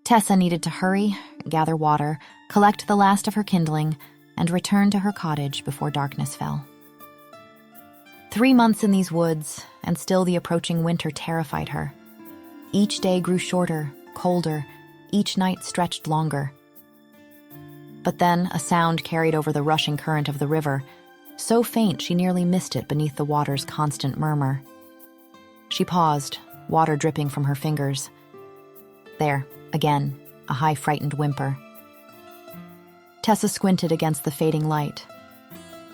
Tessa needed to hurry, gather water, collect the last of her kindling, and return to her cottage before darkness fell. 3 months in these woods, and still the approaching winter terrified her. Each day grew shorter, colder, each night stretched longer. But then a sound carried over the rushing current of the river, so faint she nearly missed it beneath the water's constant murmur. She paused, water dripping from her fingers. There, again, a high frightened whimper. Tessa squinted against the fading light.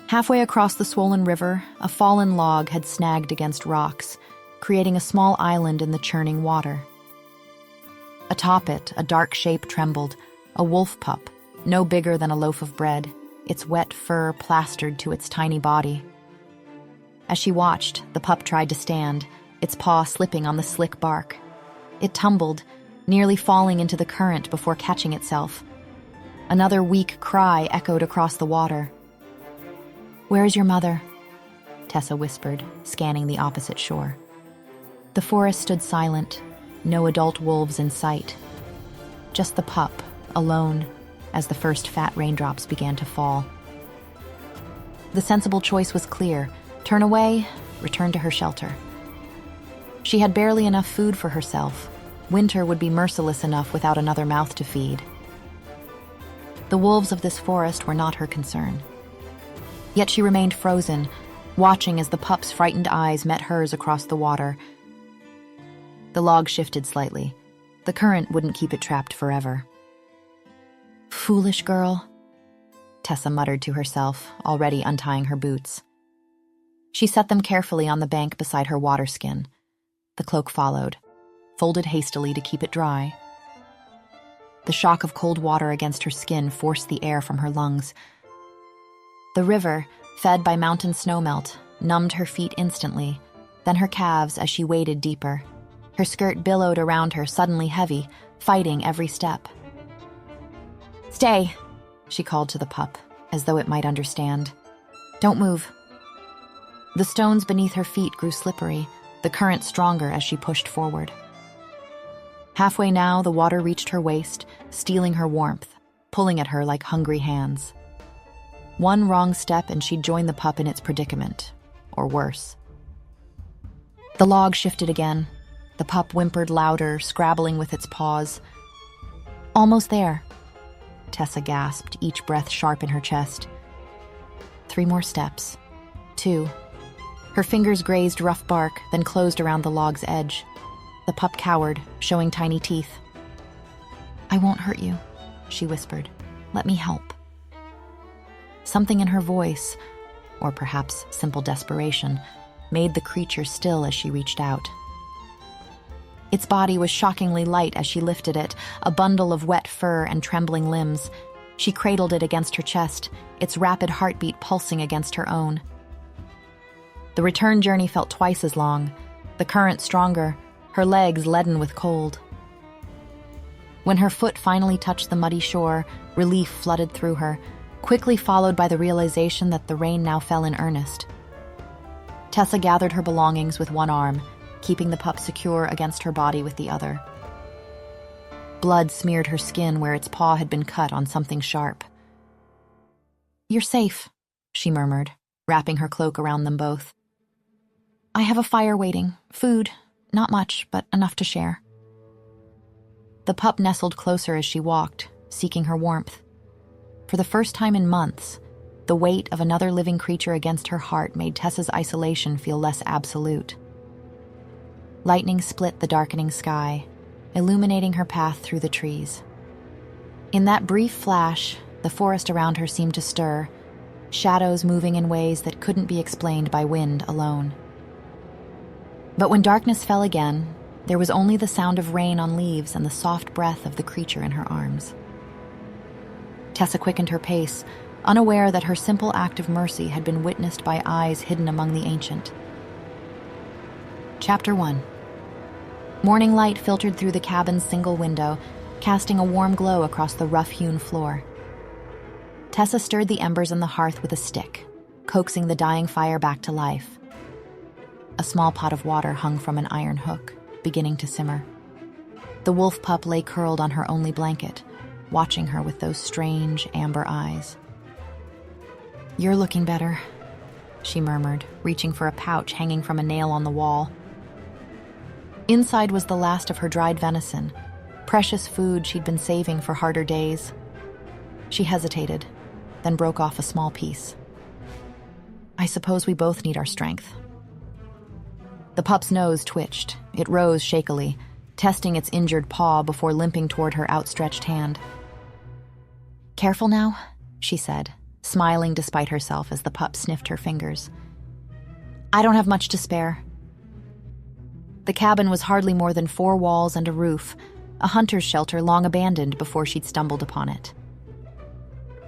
Halfway across the swollen river, a fallen log had snagged against rocks, creating a small island in the churning water. Atop it, a dark shape trembled, a wolf pup, no bigger than a loaf of bread, its wet fur plastered to its tiny body. As she watched, the pup tried to stand, its paw slipping on the slick bark. It tumbled, nearly falling into the current before catching itself. Another weak cry echoed across the water. "Where is your mother?" Tessa whispered, scanning the opposite shore. The forest stood silent, no adult wolves in sight. Just the pup, alone, as the first fat raindrops began to fall. The sensible choice was clear: turn away, return to her shelter. She had barely enough food for herself. Winter would be merciless enough without another mouth to feed. The wolves of this forest were not her concern. Yet she remained frozen, watching as the pup's frightened eyes met hers across the water. The log shifted slightly. The current wouldn't keep it trapped forever. "Foolish girl," Tessa muttered to herself, already untying her boots. She set them carefully on the bank beside her water skin. The cloak followed, folded hastily to keep it dry. The shock of cold water against her skin forced the air from her lungs. The river, fed by mountain snowmelt, numbed her feet instantly, then her calves as she waded deeper. Her skirt billowed around her, suddenly heavy, fighting every step. "Stay," she called to the pup, as though it might understand. "Don't move." The stones beneath her feet grew slippery, the current stronger as she pushed forward. Halfway now, the water reached her waist, stealing her warmth, pulling at her like hungry hands. One wrong step and she'd join the pup in its predicament, or worse. The log shifted again. The pup whimpered louder, scrabbling with its paws. "Almost there," Tessa gasped, each breath sharp in her chest. 3 more steps. 2. Her fingers grazed rough bark, then closed around the log's edge. The pup cowered, showing tiny teeth. "I won't hurt you," she whispered. "Let me help." Something in her voice, or perhaps simple desperation, made the creature still as she reached out. Its body was shockingly light as she lifted it, a bundle of wet fur and trembling limbs. She cradled it against her chest, its rapid heartbeat pulsing against her own. The return journey felt twice as long, the current stronger, her legs leaden with cold. When her foot finally touched the muddy shore, relief flooded through her, quickly followed by the realization that the rain now fell in earnest. Tessa gathered her belongings with one arm, keeping the pup secure against her body with the other. Blood smeared her skin where its paw had been cut on something sharp. "You're safe," she murmured, wrapping her cloak around them both. "I have a fire waiting, food, not much, but enough to share." The pup nestled closer as she walked, seeking her warmth. For the first time in months, the weight of another living creature against her heart made Tessa's isolation feel less absolute. Lightning split the darkening sky, illuminating her path through the trees. In that brief flash, the forest around her seemed to stir, shadows moving in ways that couldn't be explained by wind alone. But when darkness fell again, there was only the sound of rain on leaves and the soft breath of the creature in her arms. Tessa quickened her pace, unaware that her simple act of mercy had been witnessed by eyes hidden among the ancient. Chapter 1. Morning light filtered through the cabin's single window, casting a warm glow across the rough-hewn floor. Tessa stirred the embers on the hearth with a stick, coaxing the dying fire back to life. A small pot of water hung from an iron hook, beginning to simmer. The wolf pup lay curled on her only blanket, watching her with those strange amber eyes. "You're looking better," she murmured, reaching for a pouch hanging from a nail on the wall. Inside was the last of her dried venison, precious food she'd been saving for harder days. She hesitated, then broke off a small piece. "I suppose we both need our strength." The pup's nose twitched. It rose shakily, testing its injured paw before limping toward her outstretched hand. "Careful now," she said, smiling despite herself as the pup sniffed her fingers. "I don't have much to spare." The cabin was hardly more than 4 walls and a roof, a hunter's shelter long abandoned before she'd stumbled upon it.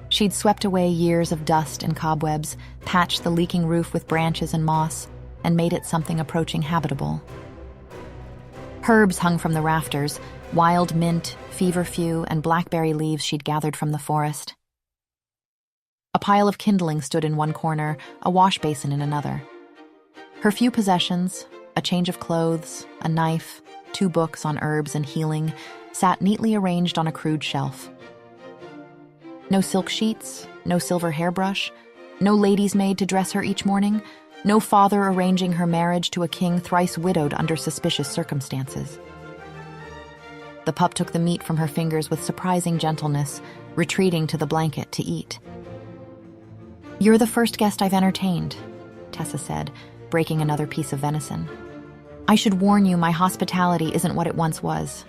She'd swept away years of dust and cobwebs, patched the leaking roof with branches and moss, and made it something approaching habitable. Herbs hung from the rafters, wild mint, feverfew, and blackberry leaves she'd gathered from the forest. A pile of kindling stood in one corner, a wash basin in another. Her few possessions, a change of clothes, a knife, 2 books on herbs and healing, sat neatly arranged on a crude shelf. No silk sheets, no silver hairbrush, no lady's maid to dress her each morning, no father arranging her marriage to a king thrice widowed under suspicious circumstances. The pup took the meat from her fingers with surprising gentleness, retreating to the blanket to eat. "You're the first guest I've entertained," Tessa said, breaking another piece of venison. "I should warn you my hospitality isn't what it once was."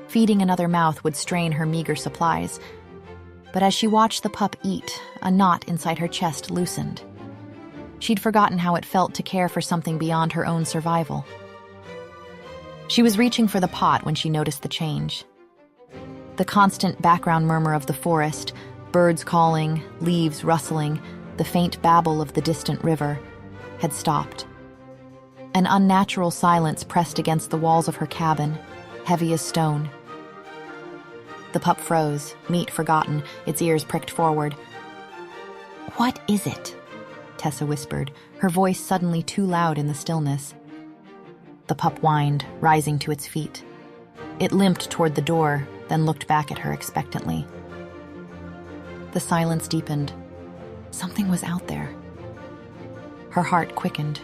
Feeding another mouth would strain her meager supplies, but as she watched the pup eat, a knot inside her chest loosened. She'd forgotten how it felt to care for something beyond her own survival. She was reaching for the pot when she noticed the change. The constant background murmur of the forest, birds calling, leaves rustling, the faint babble of the distant river, had stopped. An unnatural silence pressed against the walls of her cabin, heavy as stone. The pup froze, meat forgotten, its ears pricked forward. "What is it?" Tessa whispered, her voice suddenly too loud in the stillness. The pup whined, rising to its feet. It limped toward the door, then looked back at her expectantly. The silence deepened. Something was out there. Her heart quickened.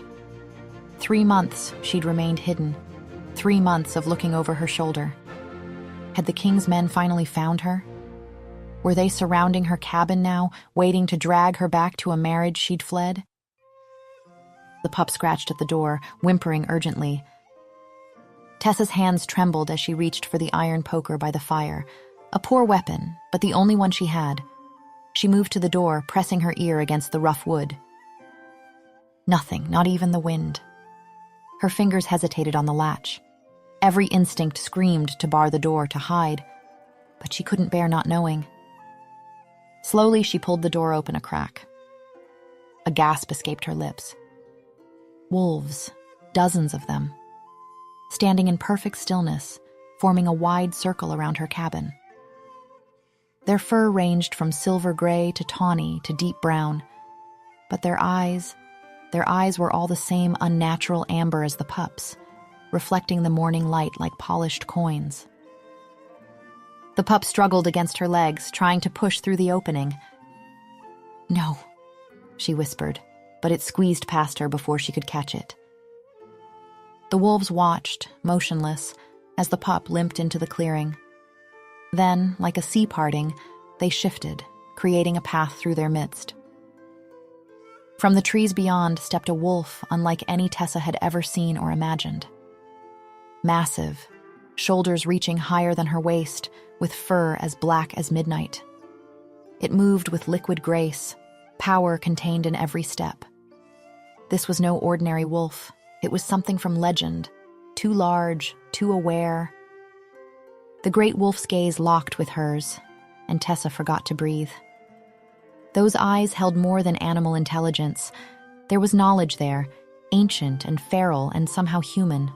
3 months she'd remained hidden, 3 months of looking over her shoulder. Had the king's men finally found her? Were they surrounding her cabin now, waiting to drag her back to a marriage she'd fled? The pup scratched at the door, whimpering urgently. Tessa's hands trembled as she reached for the iron poker by the fire, a poor weapon, but the only one she had. She moved to the door, pressing her ear against the rough wood. Nothing, not even the wind. Her fingers hesitated on the latch. Every instinct screamed to bar the door, to hide, but she couldn't bear not knowing. Slowly, she pulled the door open a crack. A gasp escaped her lips. Wolves, dozens of them, standing in perfect stillness, forming a wide circle around her cabin. Their fur ranged from silver gray to tawny to deep brown, but their eyes were all the same unnatural amber as the pup's, reflecting the morning light like polished coins. The pup struggled against her legs, trying to push through the opening. "No," she whispered, but it squeezed past her before she could catch it. The wolves watched, motionless, as the pup limped into the clearing. Then, like a sea parting, they shifted, creating a path through their midst. From the trees beyond stepped a wolf unlike any Tessa had ever seen or imagined. Massive, shoulders reaching higher than her waist, with fur as black as midnight. It moved with liquid grace, power contained in every step. This was no ordinary wolf. It was something from legend, too large, too aware. The great wolf's gaze locked with hers, and Tessa forgot to breathe. Those eyes held more than animal intelligence. There was knowledge there, ancient and feral and somehow human.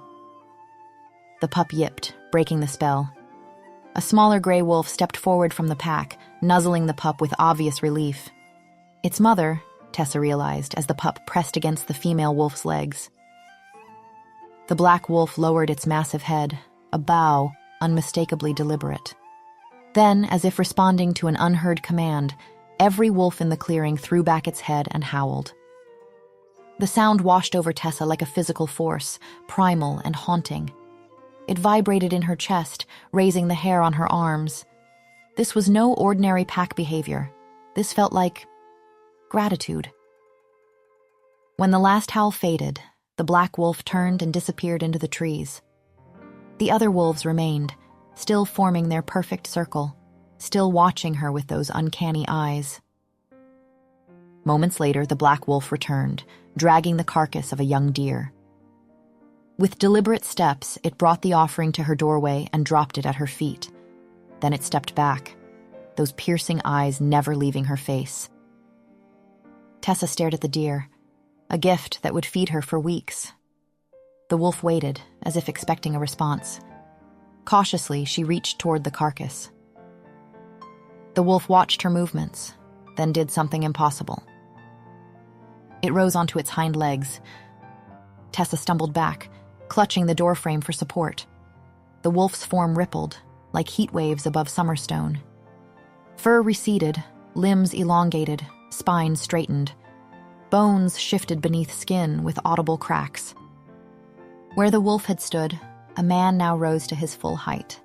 The pup yipped, breaking the spell. A smaller gray wolf stepped forward from the pack, nuzzling the pup with obvious relief. Its mother, Tessa realized as the pup pressed against the female wolf's legs. The black wolf lowered its massive head, a bow, unmistakably deliberate. Then, as if responding to an unheard command, every wolf in the clearing threw back its head and howled. The sound washed over Tessa like a physical force, primal and haunting. It vibrated in her chest, raising the hair on her arms. This was no ordinary pack behavior. This felt like gratitude. When the last howl faded, the black wolf turned and disappeared into the trees. The other wolves remained, still forming their perfect circle, still watching her with those uncanny eyes. Moments later, the black wolf returned, dragging the carcass of a young deer. With deliberate steps, it brought the offering to her doorway and dropped it at her feet. Then it stepped back, those piercing eyes never leaving her face. Tessa stared at the deer, a gift that would feed her for weeks. The wolf waited, as if expecting a response. Cautiously, she reached toward the carcass. The wolf watched her movements, then did something impossible. It rose onto its hind legs. Tessa stumbled back, clutching the doorframe for support. The wolf's form rippled, like heat waves above Summerstone. Fur receded, limbs elongated, spine straightened. Bones shifted beneath skin with audible cracks. Where the wolf had stood, a man now rose to his full height.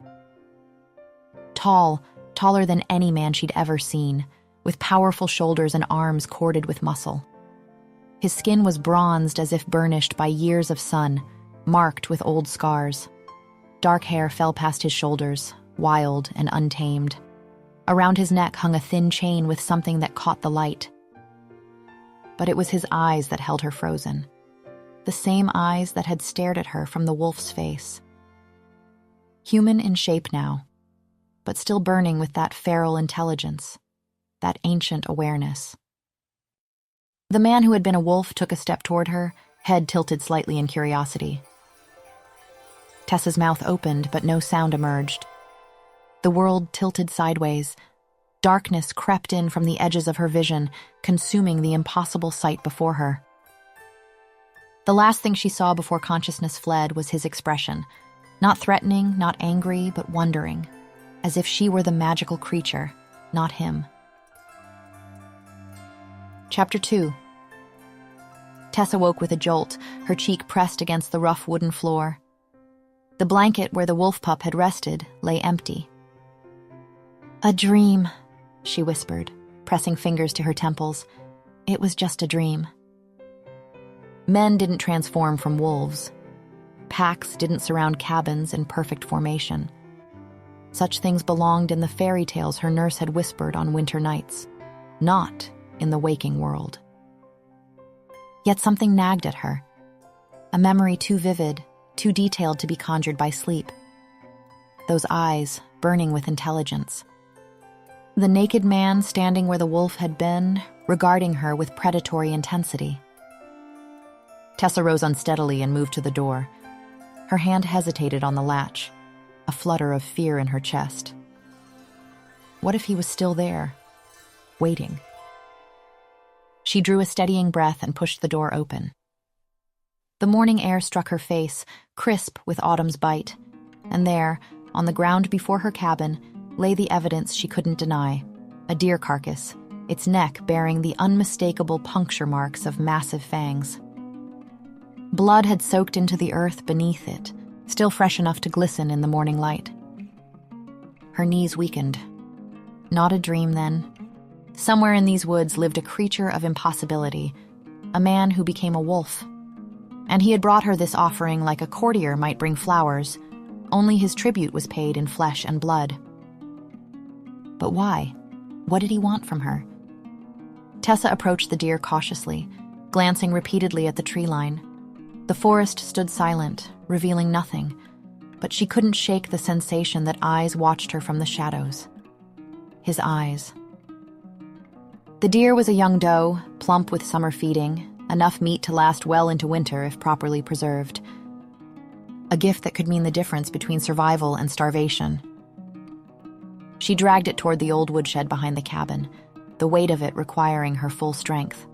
Tall, taller than any man she'd ever seen, with powerful shoulders and arms corded with muscle. His skin was bronzed as if burnished by years of sun, marked with old scars. Dark hair fell past his shoulders, wild and untamed. Around his neck hung a thin chain with something that caught the light. But it was his eyes that held her frozen. The same eyes that had stared at her from the wolf's face. Human in shape now, but still burning with that feral intelligence, that ancient awareness. The man who had been a wolf took a step toward her, head tilted slightly in curiosity. Tessa's mouth opened, but no sound emerged. The world tilted sideways. Darkness crept in from the edges of her vision, consuming the impossible sight before her. The last thing she saw before consciousness fled was his expression. Not threatening, not angry, but wondering, as if she were the magical creature, not him. Chapter 2. Tessa woke with a jolt, her cheek pressed against the rough wooden floor. The blanket where the wolf pup had rested lay empty. "A dream," she whispered, pressing fingers to her temples. It was just a dream. Men didn't transform from wolves. Packs didn't surround cabins in perfect formation. Such things belonged in the fairy tales her nurse had whispered on winter nights, not in the waking world. Yet something nagged at her. A memory too vivid, too detailed to be conjured by sleep. Those eyes, burning with intelligence. The naked man standing where the wolf had been, regarding her with predatory intensity. Tessa rose unsteadily and moved to the door. Her hand hesitated on the latch, a flutter of fear in her chest. What if he was still there, waiting? She drew a steadying breath and pushed the door open. The morning air struck her face, crisp with autumn's bite, and there, on the ground before her cabin, lay the evidence she couldn't deny, a deer carcass, its neck bearing the unmistakable puncture marks of massive fangs. Blood had soaked into the earth beneath it, still fresh enough to glisten in the morning light. Her knees weakened. Not a dream, then. Somewhere in these woods lived a creature of impossibility, a man who became a wolf. And he had brought her this offering like a courtier might bring flowers, only his tribute was paid in flesh and blood. But why? What did he want from her? Tessa approached the deer cautiously, glancing repeatedly at the tree line. The forest stood silent, revealing nothing, but she couldn't shake the sensation that eyes watched her from the shadows. His eyes. The deer was a young doe, plump with summer feeding, enough meat to last well into winter if properly preserved. A gift that could mean the difference between survival and starvation. She dragged it toward the old woodshed behind the cabin, the weight of it requiring her full strength.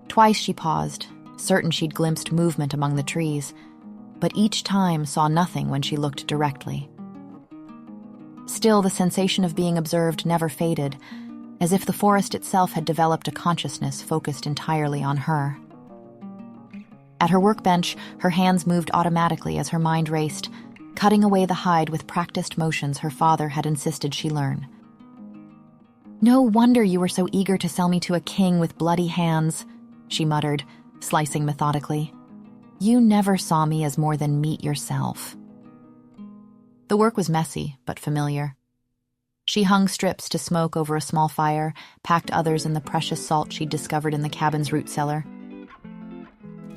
Twice she paused, certain she'd glimpsed movement among the trees, but each time saw nothing when she looked directly. Still, the sensation of being observed never faded, as if the forest itself had developed a consciousness focused entirely on her. At her workbench, her hands moved automatically as her mind raced, cutting away the hide with practiced motions her father had insisted she learn. "No wonder you were so eager to sell me to a king with bloody hands," she muttered, slicing methodically. "You never saw me as more than meat yourself." The work was messy, but familiar. She hung strips to smoke over a small fire, packed others in the precious salt she'd discovered in the cabin's root cellar.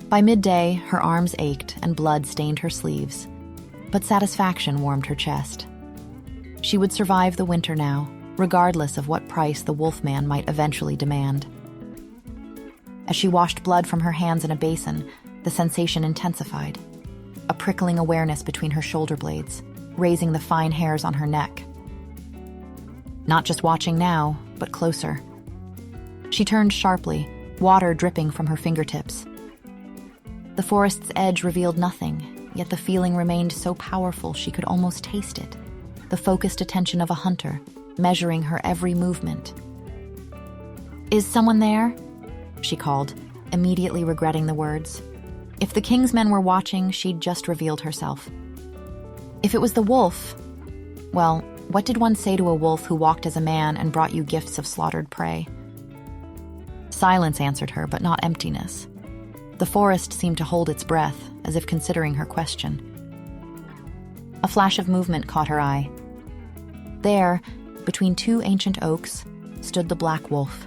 By midday, her arms ached and blood stained her sleeves, but satisfaction warmed her chest. She would survive the winter now, regardless of what price the wolfman might eventually demand. As she washed blood from her hands in a basin, the sensation intensified, a prickling awareness between her shoulder blades, raising the fine hairs on her neck. Not just watching now, but closer. She turned sharply, water dripping from her fingertips. The forest's edge revealed nothing, yet the feeling remained so powerful she could almost taste it, the focused attention of a hunter, measuring her every movement. "Is someone there?" she called, immediately regretting the words. If the king's men were watching, she'd just revealed herself. If it was the wolf, well, what did one say to a wolf who walked as a man and brought you gifts of slaughtered prey? Silence answered her, but not emptiness. The forest seemed to hold its breath, as if considering her question. A flash of movement caught her eye. There, between two ancient oaks, stood the black wolf.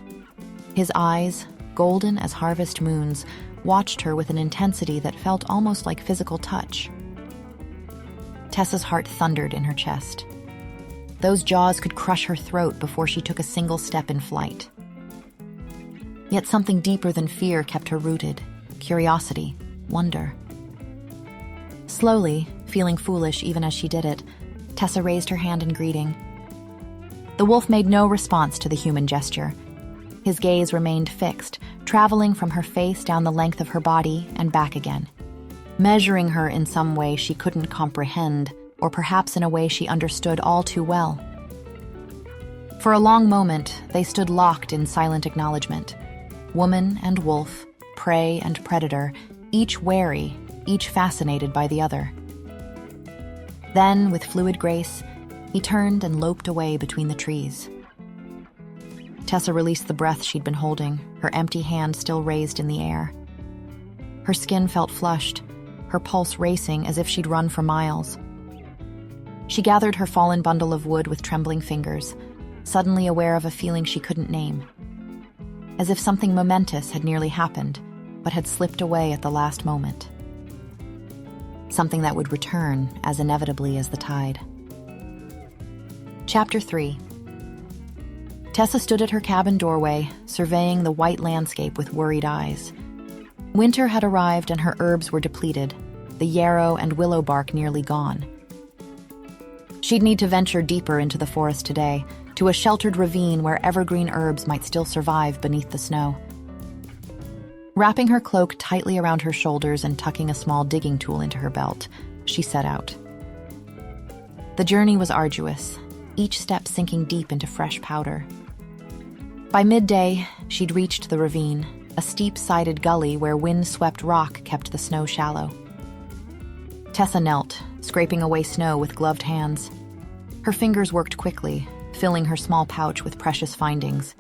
His eyes, golden as harvest moons, watched her with an intensity that felt almost like physical touch. Tessa's heart thundered in her chest. Those jaws could crush her throat before she took a single step in flight. Yet something deeper than fear kept her rooted: curiosity, wonder. Slowly, feeling foolish even as she did it, Tessa raised her hand in greeting. The wolf made no response to the human gesture. His gaze remained fixed, traveling from her face down the length of her body and back again, measuring her in some way she couldn't comprehend, or perhaps in a way she understood all too well. For a long moment, they stood locked in silent acknowledgement. Woman and wolf, prey and predator, each wary, each fascinated by the other. Then, with fluid grace, he turned and loped away between the trees. Tessa released the breath she'd been holding, her empty hand still raised in the air. Her skin felt flushed, her pulse racing as if she'd run for miles. She gathered her fallen bundle of wood with trembling fingers, suddenly aware of a feeling she couldn't name. As if something momentous had nearly happened, but had slipped away at the last moment. Something that would return as inevitably as the tide. Chapter 3. Tessa stood at her cabin doorway, surveying the white landscape with worried eyes. Winter had arrived and her herbs were depleted, the yarrow and willow bark nearly gone. She'd need to venture deeper into the forest today, to a sheltered ravine where evergreen herbs might still survive beneath the snow. Wrapping her cloak tightly around her shoulders and tucking a small digging tool into her belt, she set out. The journey was arduous, each step sinking deep into fresh powder. By midday, she'd reached the ravine, a steep-sided gully where wind-swept rock kept the snow shallow. Tessa knelt, scraping away snow with gloved hands. Her fingers worked quickly, filling her small pouch with precious findings.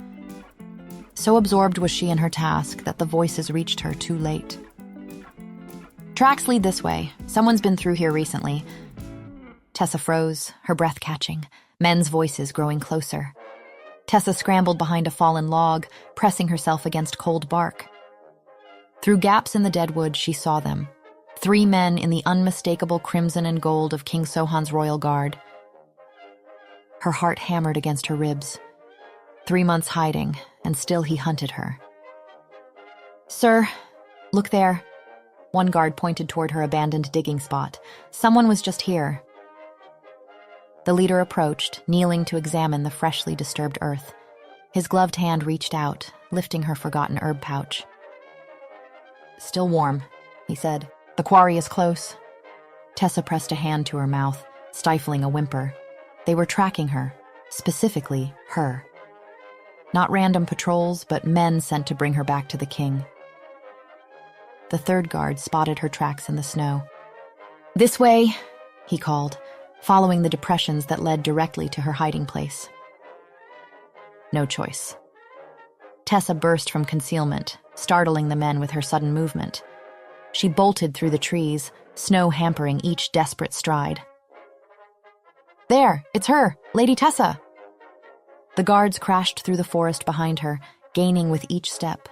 So absorbed was she in her task that the voices reached her too late. "Tracks lead this way. Someone's been through here recently." Tessa froze, her breath catching, men's voices growing closer. Tessa scrambled behind a fallen log, pressing herself against cold bark. Through gaps in the deadwood, she saw them. 3 men in the unmistakable crimson and gold of King Sohan's royal guard. Her heart hammered against her ribs. 3 months hiding, and still he hunted her. "Sir, look there." One guard pointed toward her abandoned digging spot. "Someone was just here." The leader approached, kneeling to examine the freshly disturbed earth. His gloved hand reached out, lifting her forgotten herb pouch. "Still warm," he said. "The quarry is close." Tessa pressed a hand to her mouth, stifling a whimper. They were tracking her, specifically her. Not random patrols, but men sent to bring her back to the king. The third guard spotted her tracks in the snow. "This way," he called, following the depressions that led directly to her hiding place. No choice. Tessa burst from concealment, startling the men with her sudden movement. She bolted through the trees, snow hampering each desperate stride. "There, it's her, Lady Tessa!" The guards crashed through the forest behind her, gaining with each step.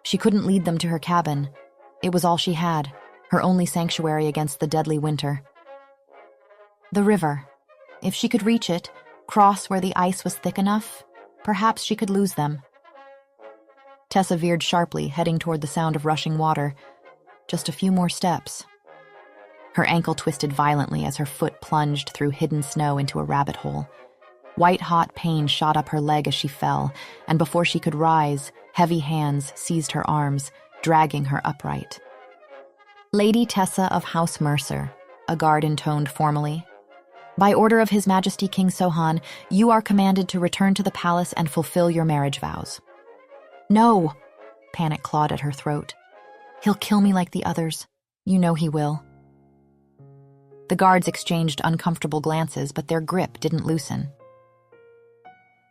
She couldn't lead them to her cabin. It was all she had, her only sanctuary against the deadly winter. The river. If she could reach it, cross where the ice was thick enough, perhaps she could lose them. Tessa veered sharply, heading toward the sound of rushing water. Just a few more steps. Her ankle twisted violently as her foot plunged through hidden snow into a rabbit hole. White-hot pain shot up her leg as she fell, and before she could rise, heavy hands seized her arms, dragging her upright. "Lady Tessa of House Mercer," a guard intoned formally. "By order of His Majesty King Sohan, you are commanded to return to the palace and fulfill your marriage vows." "No!" Panic clawed at her throat. "He'll kill me like the others. You know he will." The guards exchanged uncomfortable glances, but their grip didn't loosen.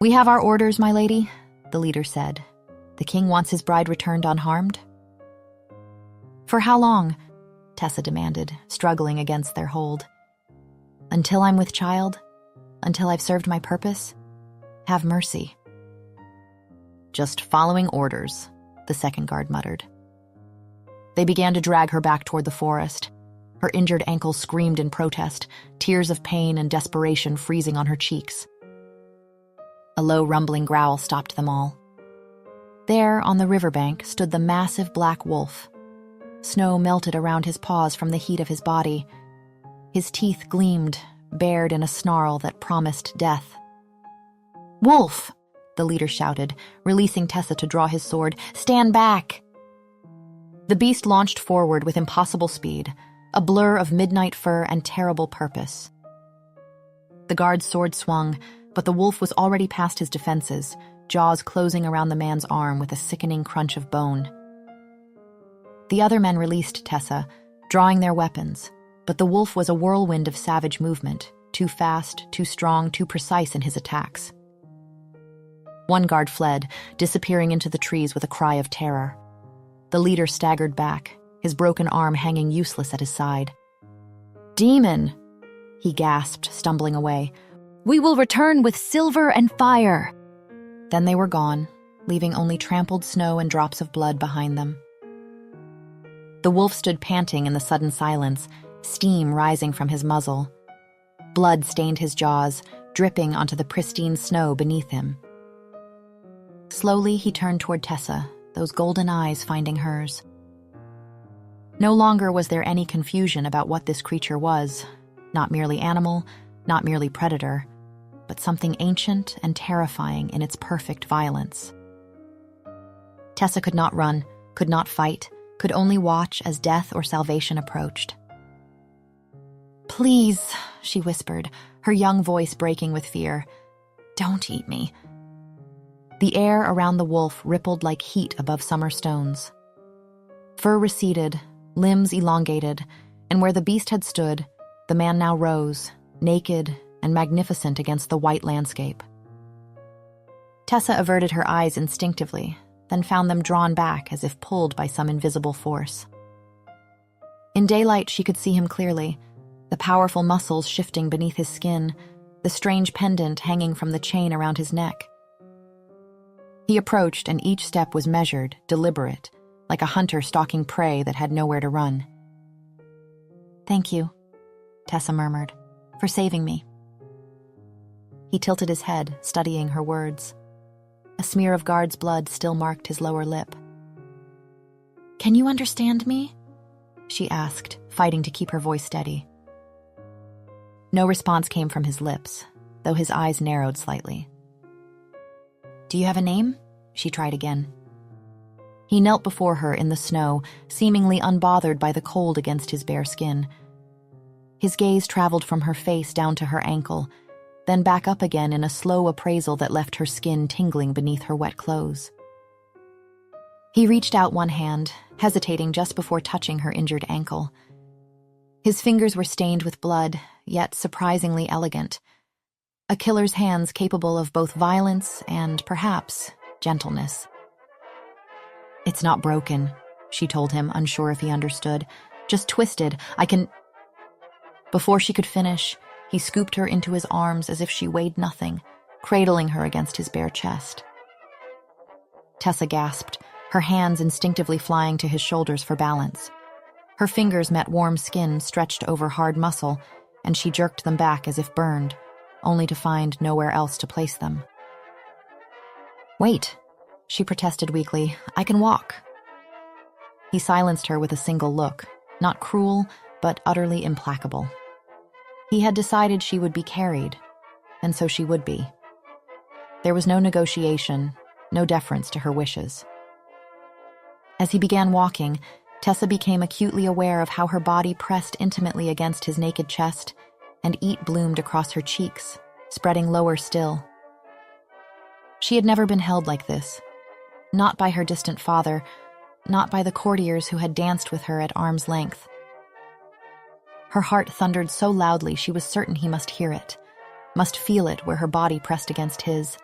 "We have our orders, my lady," the leader said. "The king wants his bride returned unharmed." "For how long?" Tessa demanded, struggling against their hold. "Until I'm with child. Until I've served my purpose. Have mercy." "Just following orders," the second guard muttered. They began to drag her back toward the forest. Her injured ankle screamed in protest, tears of pain and desperation freezing on her cheeks. A low rumbling growl stopped them all. There, on the riverbank, stood the massive black wolf. Snow melted around his paws from the heat of his body. His teeth gleamed, bared in a snarl that promised death. "Wolf!" the leader shouted, releasing Tessa to draw his sword. "Stand back!" The beast launched forward with impossible speed, a blur of midnight fur and terrible purpose. The guard's sword swung, but the wolf was already past his defenses, jaws closing around the man's arm with a sickening crunch of bone. The other men released Tessa, drawing their weapons, but the wolf was a whirlwind of savage movement, too fast, too strong, too precise in his attacks. One guard fled, disappearing into the trees with a cry of terror. The leader staggered back, his broken arm hanging useless at his side. "Demon!" he gasped, stumbling away. "We will return with silver and fire!" Then they were gone, leaving only trampled snow and drops of blood behind them. The wolf stood panting in the sudden silence, steam rising from his muzzle. Blood stained his jaws, dripping onto the pristine snow beneath him. Slowly, he turned toward Tessa, those golden eyes finding hers. No longer was there any confusion about what this creature was, not merely animal, not merely predator, but something ancient and terrifying in its perfect violence. Tessa could not run, could not fight, could only watch as death or salvation approached. "Please," she whispered, her young voice breaking with fear. "Don't eat me." The air around the wolf rippled like heat above summer stones. Fur receded, limbs elongated, and where the beast had stood, the man now rose, naked and magnificent against the white landscape. Tessa averted her eyes instinctively, then found them drawn back as if pulled by some invisible force. In daylight, she could see him clearly, the powerful muscles shifting beneath his skin, the strange pendant hanging from the chain around his neck. He approached, and each step was measured, deliberate, like a hunter stalking prey that had nowhere to run. "Thank you," Tessa murmured, "for saving me." He tilted his head, studying her words. A smear of guard's blood still marked his lower lip. "Can you understand me?" she asked, fighting to keep her voice steady. No response came from his lips, though his eyes narrowed slightly. "Do you have a name?" she tried again. He knelt before her in the snow, seemingly unbothered by the cold against his bare skin. His gaze traveled from her face down to her ankle, then back up again in a slow appraisal that left her skin tingling beneath her wet clothes. He reached out one hand, hesitating just before touching her injured ankle. His fingers were stained with blood, yet surprisingly elegant. A killer's hands capable of both violence and, perhaps, gentleness. "It's not broken," she told him, unsure if he understood. "Just twisted. I can—" Before she could finish, he scooped her into his arms as if she weighed nothing, cradling her against his bare chest. Tessa gasped, her hands instinctively flying to his shoulders for balance. Her fingers met warm skin stretched over hard muscle, and she jerked them back as if burned, only to find nowhere else to place them. "Wait," she protested weakly. "I can walk." He silenced her with a single look, not cruel, but utterly implacable. He had decided she would be carried, and so she would be. There was no negotiation, no deference to her wishes. As he began walking, Tessa became acutely aware of how her body pressed intimately against his naked chest, and heat bloomed across her cheeks, spreading lower still. She had never been held like this, not by her distant father, not by the courtiers who had danced with her at arm's length. Her heart thundered so loudly she was certain he must hear it, must feel it where her body pressed against his.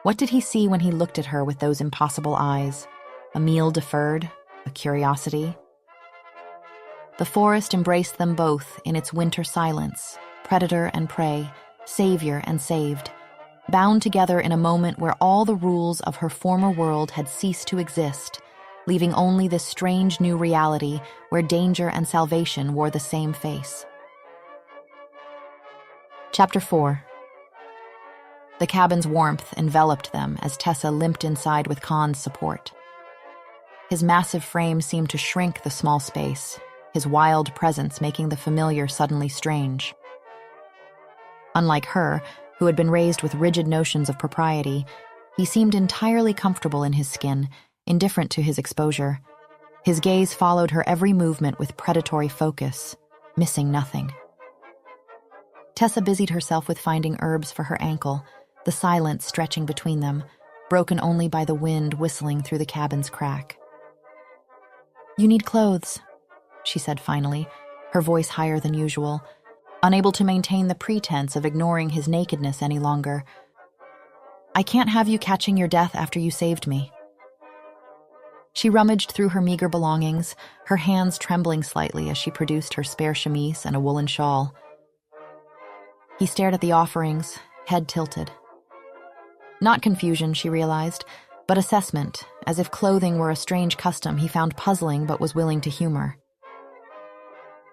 What did he see when he looked at her with those impossible eyes? A meal deferred? A curiosity? The forest embraced them both in its winter silence, predator and prey, savior and saved, bound together in a moment where all the rules of her former world had ceased to exist, leaving only this strange new reality where danger and salvation wore the same face. Chapter 4. The cabin's warmth enveloped them as Tessa limped inside with Khan's support. His massive frame seemed to shrink the small space, his wild presence making the familiar suddenly strange. Unlike her, who had been raised with rigid notions of propriety, he seemed entirely comfortable in his skin, indifferent to his exposure. His gaze followed her every movement with predatory focus, missing nothing. Tessa busied herself with finding herbs for her ankle, the silence stretching between them, broken only by the wind whistling through the cabin's crack. "You need clothes," she said finally, her voice higher than usual, unable to maintain the pretense of ignoring his nakedness any longer. "I can't have you catching your death after you saved me." She rummaged through her meager belongings, her hands trembling slightly as she produced her spare chemise and a woolen shawl. He stared at the offerings, head tilted. Not confusion, she realized, but assessment, as if clothing were a strange custom he found puzzling but was willing to humor.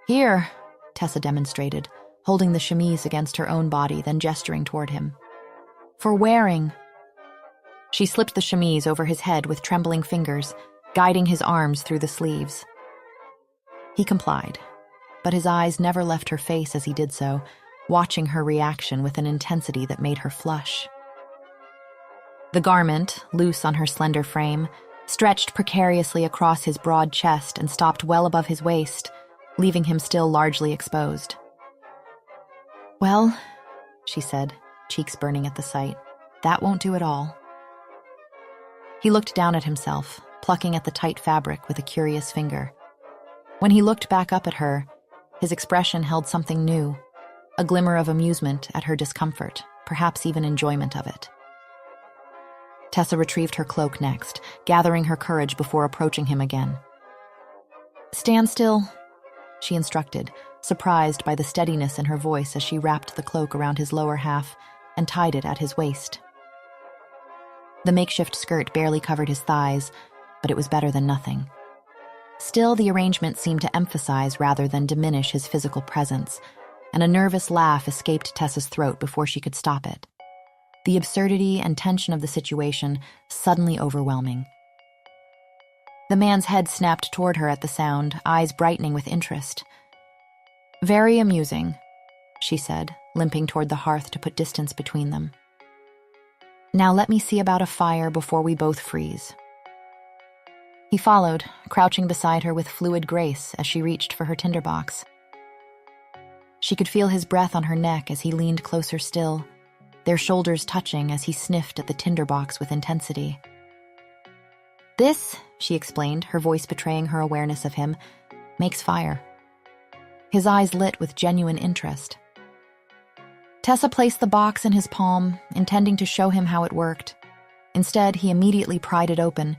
"Here," Tessa demonstrated, holding the chemise against her own body, then gesturing toward him. "For wearing." She slipped the chemise over his head with trembling fingers, guiding his arms through the sleeves. He complied, but his eyes never left her face as he did so, watching her reaction with an intensity that made her flush. The garment, loose on her slender frame, stretched precariously across his broad chest and stopped well above his waist, leaving him still largely exposed. "Well," she said, cheeks burning at the sight, "that won't do at all." He looked down at himself, plucking at the tight fabric with a curious finger. When he looked back up at her, his expression held something new, a glimmer of amusement at her discomfort, perhaps even enjoyment of it. Tessa retrieved her cloak next, gathering her courage before approaching him again. "Stand still," she instructed, surprised by the steadiness in her voice as she wrapped the cloak around his lower half and tied it at his waist. The makeshift skirt barely covered his thighs, but it was better than nothing. Still, the arrangement seemed to emphasize rather than diminish his physical presence, and a nervous laugh escaped Tessa's throat before she could stop it. The absurdity and tension of the situation suddenly overwhelming. The man's head snapped toward her at the sound, eyes brightening with interest. "Very amusing," she said, limping toward the hearth to put distance between them. "Now let me see about a fire before we both freeze." He followed, crouching beside her with fluid grace as she reached for her tinderbox. She could feel his breath on her neck as he leaned closer still, their shoulders touching as he sniffed at the tinderbox with intensity. "This," she explained, her voice betraying her awareness of him, "makes fire." His eyes lit with genuine interest. Tessa placed the box in his palm, intending to show him how it worked. Instead, he immediately pried it open,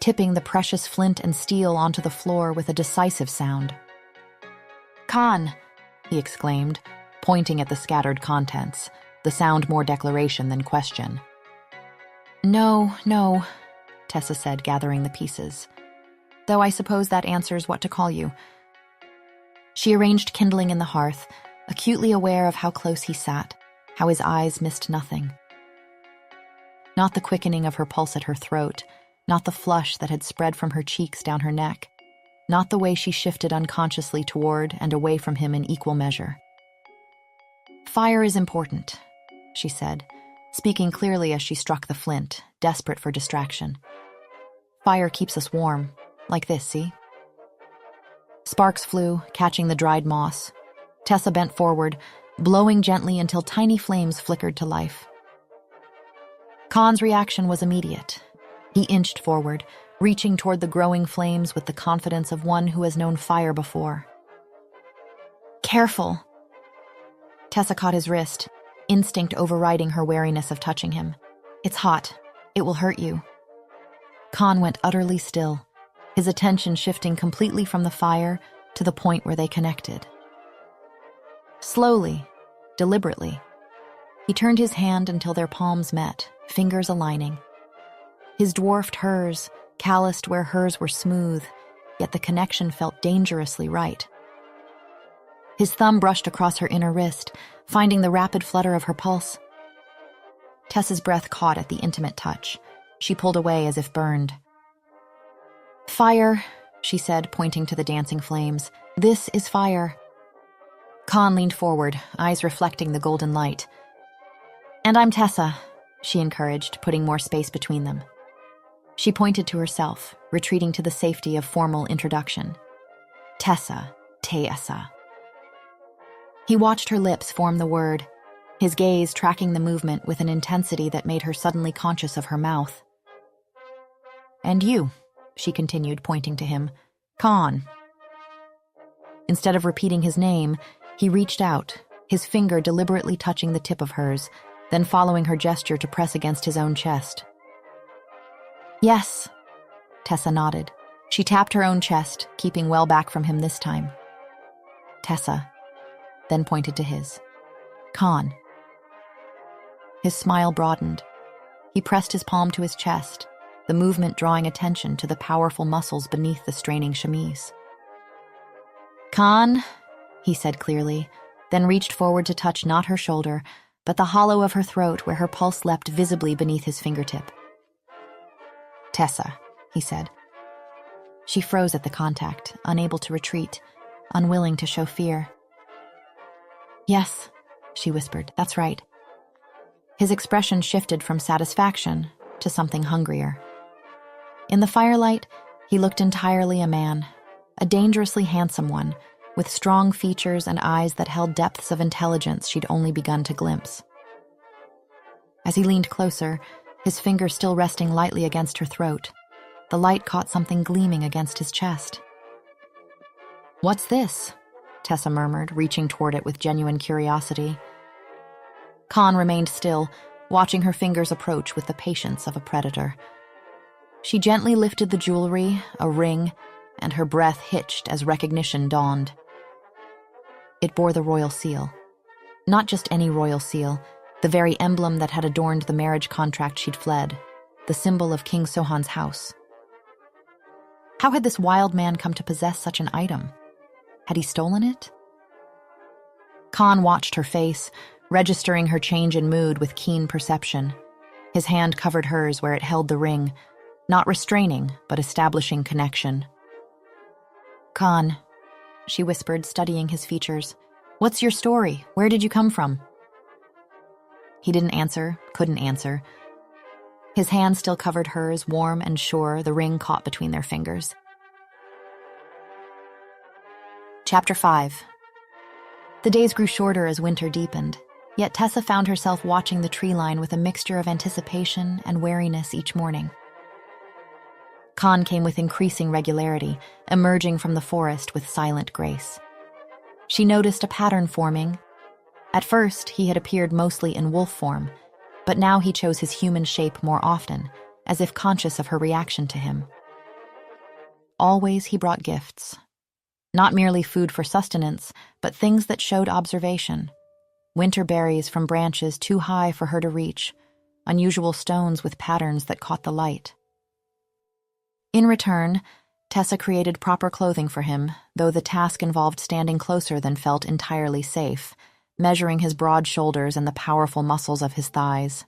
tipping the precious flint and steel onto the floor with a decisive sound. "Khan!" he exclaimed, pointing at the scattered contents, the sound more declaration than question. No, Tessa said, gathering the pieces. "Though I suppose that answers what to call you." She arranged kindling in the hearth, acutely aware of how close he sat, how his eyes missed nothing. Not the quickening of her pulse at her throat, not the flush that had spread from her cheeks down her neck, not the way she shifted unconsciously toward and away from him in equal measure. "Fire is important," she said, speaking clearly as she struck the flint, desperate for distraction. "Fire keeps us warm, like this, see?" Sparks flew, catching the dried moss. Tessa bent forward, blowing gently until tiny flames flickered to life. Khan's reaction was immediate. He inched forward, reaching toward the growing flames with the confidence of one who has known fire before. "Careful!" Tessa caught his wrist, instinct overriding her wariness of touching him. "It's hot. It will hurt you." Khan went utterly still, his attention shifting completely from the fire to the point where they connected. Slowly, deliberately, he turned his hand until their palms met, fingers aligning. His dwarfed hers, calloused where hers were smooth, yet the connection felt dangerously right. His thumb brushed across her inner wrist, finding the rapid flutter of her pulse. Tessa's breath caught at the intimate touch. She pulled away as if burned. "Fire," she said, pointing to the dancing flames. "This is fire." Khan leaned forward, eyes reflecting the golden light. "And I'm Tessa," she encouraged, putting more space between them. She pointed to herself, retreating to the safety of formal introduction. "Tessa, Tessa." He watched her lips form the word, his gaze tracking the movement with an intensity that made her suddenly conscious of her mouth. "And you," she continued, pointing to him. "Khan." Instead of repeating his name, he reached out, his finger deliberately touching the tip of hers, then following her gesture to press against his own chest. "Yes," Tessa nodded. She tapped her own chest, keeping well back from him this time. "Tessa," then pointed to his. "Khan." His smile broadened. He pressed his palm to his chest, the movement drawing attention to the powerful muscles beneath the straining chemise. "Khan," he said clearly, then reached forward to touch not her shoulder, but the hollow of her throat where her pulse leapt visibly beneath his fingertip. "Tessa," he said. She froze at the contact, unable to retreat, unwilling to show fear. "Yes," she whispered, "that's right." His expression shifted from satisfaction to something hungrier. In the firelight, he looked entirely a man, a dangerously handsome one, with strong features and eyes that held depths of intelligence she'd only begun to glimpse. As he leaned closer, his finger still resting lightly against her throat, the light caught something gleaming against his chest. "What's this?" Tessa murmured, reaching toward it with genuine curiosity. Khan remained still, watching her fingers approach with the patience of a predator. She gently lifted the jewelry, a ring, and her breath hitched as recognition dawned. It bore the royal seal. Not just any royal seal, the very emblem that had adorned the marriage contract she'd fled, the symbol of King Sohan's house. How had this wild man come to possess such an item? Had he stolen it? Khan watched her face, registering her change in mood with keen perception. His hand covered hers where it held the ring, not restraining, but establishing connection. "Khan," she whispered, studying his features. "What's your story? Where did you come from?" He didn't answer, couldn't answer. His hand still covered hers, warm and sure, the ring caught between their fingers. Chapter 5. The days grew shorter as winter deepened, yet Tessa found herself watching the tree line with a mixture of anticipation and wariness each morning. Khan came with increasing regularity, emerging from the forest with silent grace. She noticed a pattern forming. At first, he had appeared mostly in wolf form, but now he chose his human shape more often, as if conscious of her reaction to him. Always he brought gifts. Not merely food for sustenance, but things that showed observation. Winter berries from branches too high for her to reach, unusual stones with patterns that caught the light. In return, Tessa created proper clothing for him, though the task involved standing closer than felt entirely safe, measuring his broad shoulders and the powerful muscles of his thighs.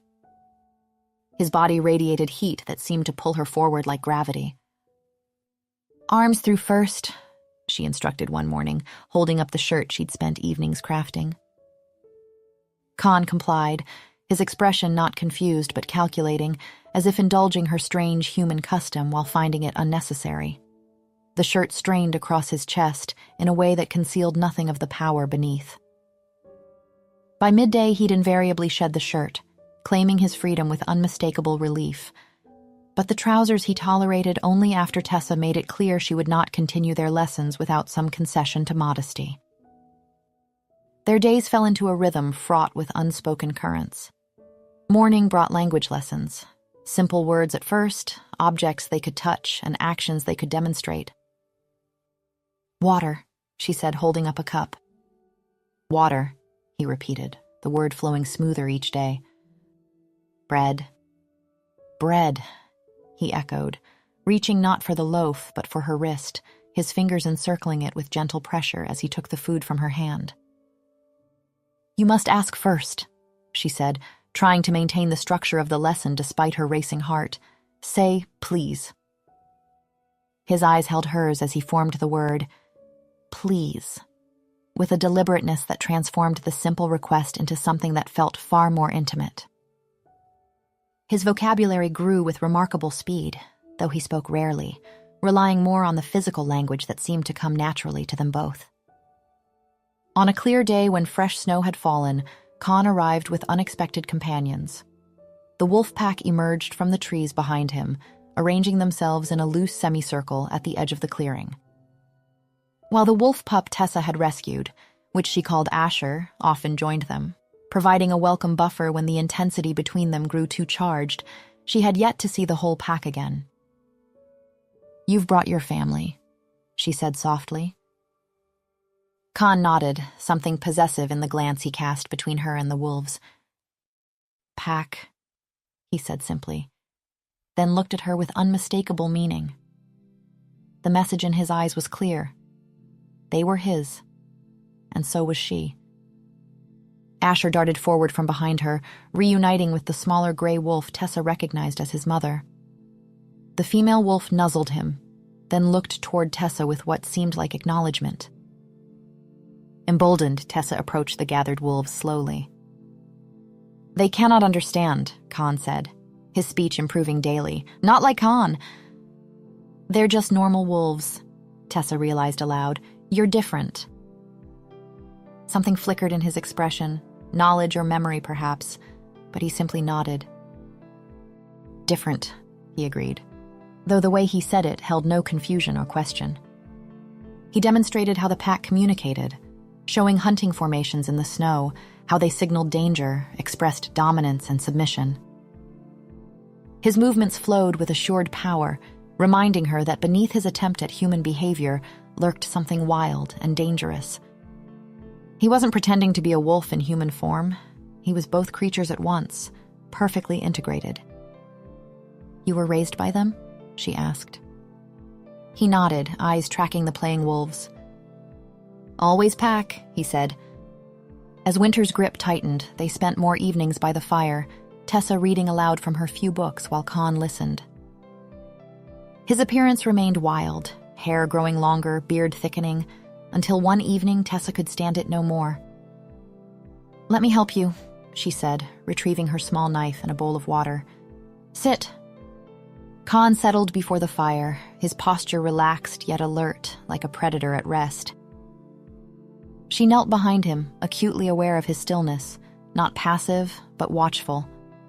His body radiated heat that seemed to pull her forward like gravity. "Arms through first," she instructed one morning, holding up the shirt she'd spent evenings crafting. Khan complied, his expression not confused but calculating, as if indulging her strange human custom while finding it unnecessary. The shirt strained across his chest in a way that concealed nothing of the power beneath. By midday, he'd invariably shed the shirt, claiming his freedom with unmistakable relief. But the trousers he tolerated only after Tessa made it clear she would not continue their lessons without some concession to modesty. Their days fell into a rhythm fraught with unspoken currents. Morning brought language lessons, simple words at first, objects they could touch, and actions they could demonstrate. "Water," she said, holding up a cup. "Water," he repeated, the word flowing smoother each day. "Bread." "Bread," he echoed, reaching not for the loaf but for her wrist, his fingers encircling it with gentle pressure as he took the food from her hand. "You must ask first," she said, trying to maintain the structure of the lesson despite her racing heart. "Say, please." His eyes held hers as he formed the word, "please," with a deliberateness that transformed the simple request into something that felt far more intimate. His vocabulary grew with remarkable speed, though he spoke rarely, relying more on the physical language that seemed to come naturally to them both. On a clear day when fresh snow had fallen, Khan arrived with unexpected companions. The wolf pack emerged from the trees behind him, arranging themselves in a loose semicircle at the edge of the clearing. While the wolf pup Tessa had rescued, which she called Asher, often joined them, providing a welcome buffer when the intensity between them grew too charged, she had yet to see the whole pack again. "You've brought your family," she said softly. Khan nodded, something possessive in the glance he cast between her and the wolves. "Pack," he said simply, then looked at her with unmistakable meaning. The message in his eyes was clear. They were his, and so was she. Asher darted forward from behind her, reuniting with the smaller gray wolf Tessa recognized as his mother. The female wolf nuzzled him, then looked toward Tessa with what seemed like acknowledgement. Emboldened, Tessa approached the gathered wolves slowly. "They cannot understand," Khan said, his speech improving daily. "Not like Khan. They're just normal wolves," Tessa realized aloud. "You're different." Something flickered in his expression, knowledge or memory perhaps, but he simply nodded. "Different," he agreed, though the way he said it held no confusion or question. He demonstrated how the pack communicated, showing hunting formations in the snow, how they signaled danger, expressed dominance and submission. His movements flowed with assured power, reminding her that beneath his attempt at human behavior lurked something wild and dangerous. He wasn't pretending to be a wolf in human form. He was both creatures at once, perfectly integrated. "You were raised by them?" she asked. He nodded, eyes tracking the playing wolves. "Always pack," he said. As winter's grip tightened, they spent more evenings by the fire, Tessa reading aloud from her few books while Khan listened. His appearance remained wild, hair growing longer, beard thickening, until one evening Tessa could stand it no more. "Let me help you," she said, retrieving her small knife and a bowl of water. "Sit." Khan settled before the fire, his posture relaxed yet alert, like a predator at rest. She knelt behind him, acutely aware of his stillness, not passive, but watchful,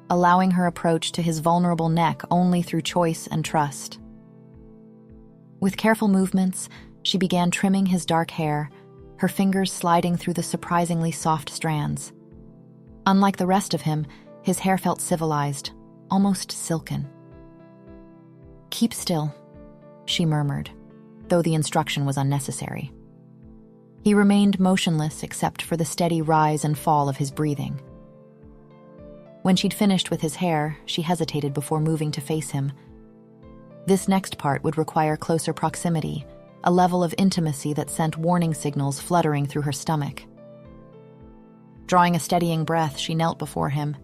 allowing her approach to his vulnerable neck only through choice and trust. With careful movements, she began trimming his dark hair, her fingers sliding through the surprisingly soft strands. Unlike the rest of him, his hair felt civilized, almost silken. "Keep still," she murmured, though the instruction was unnecessary. He remained motionless except for the steady rise and fall of his breathing. When she'd finished with his hair, she hesitated before moving to face him. This next part would require closer proximity, a level of intimacy that sent warning signals fluttering through her stomach. Drawing a steadying breath, she knelt before him.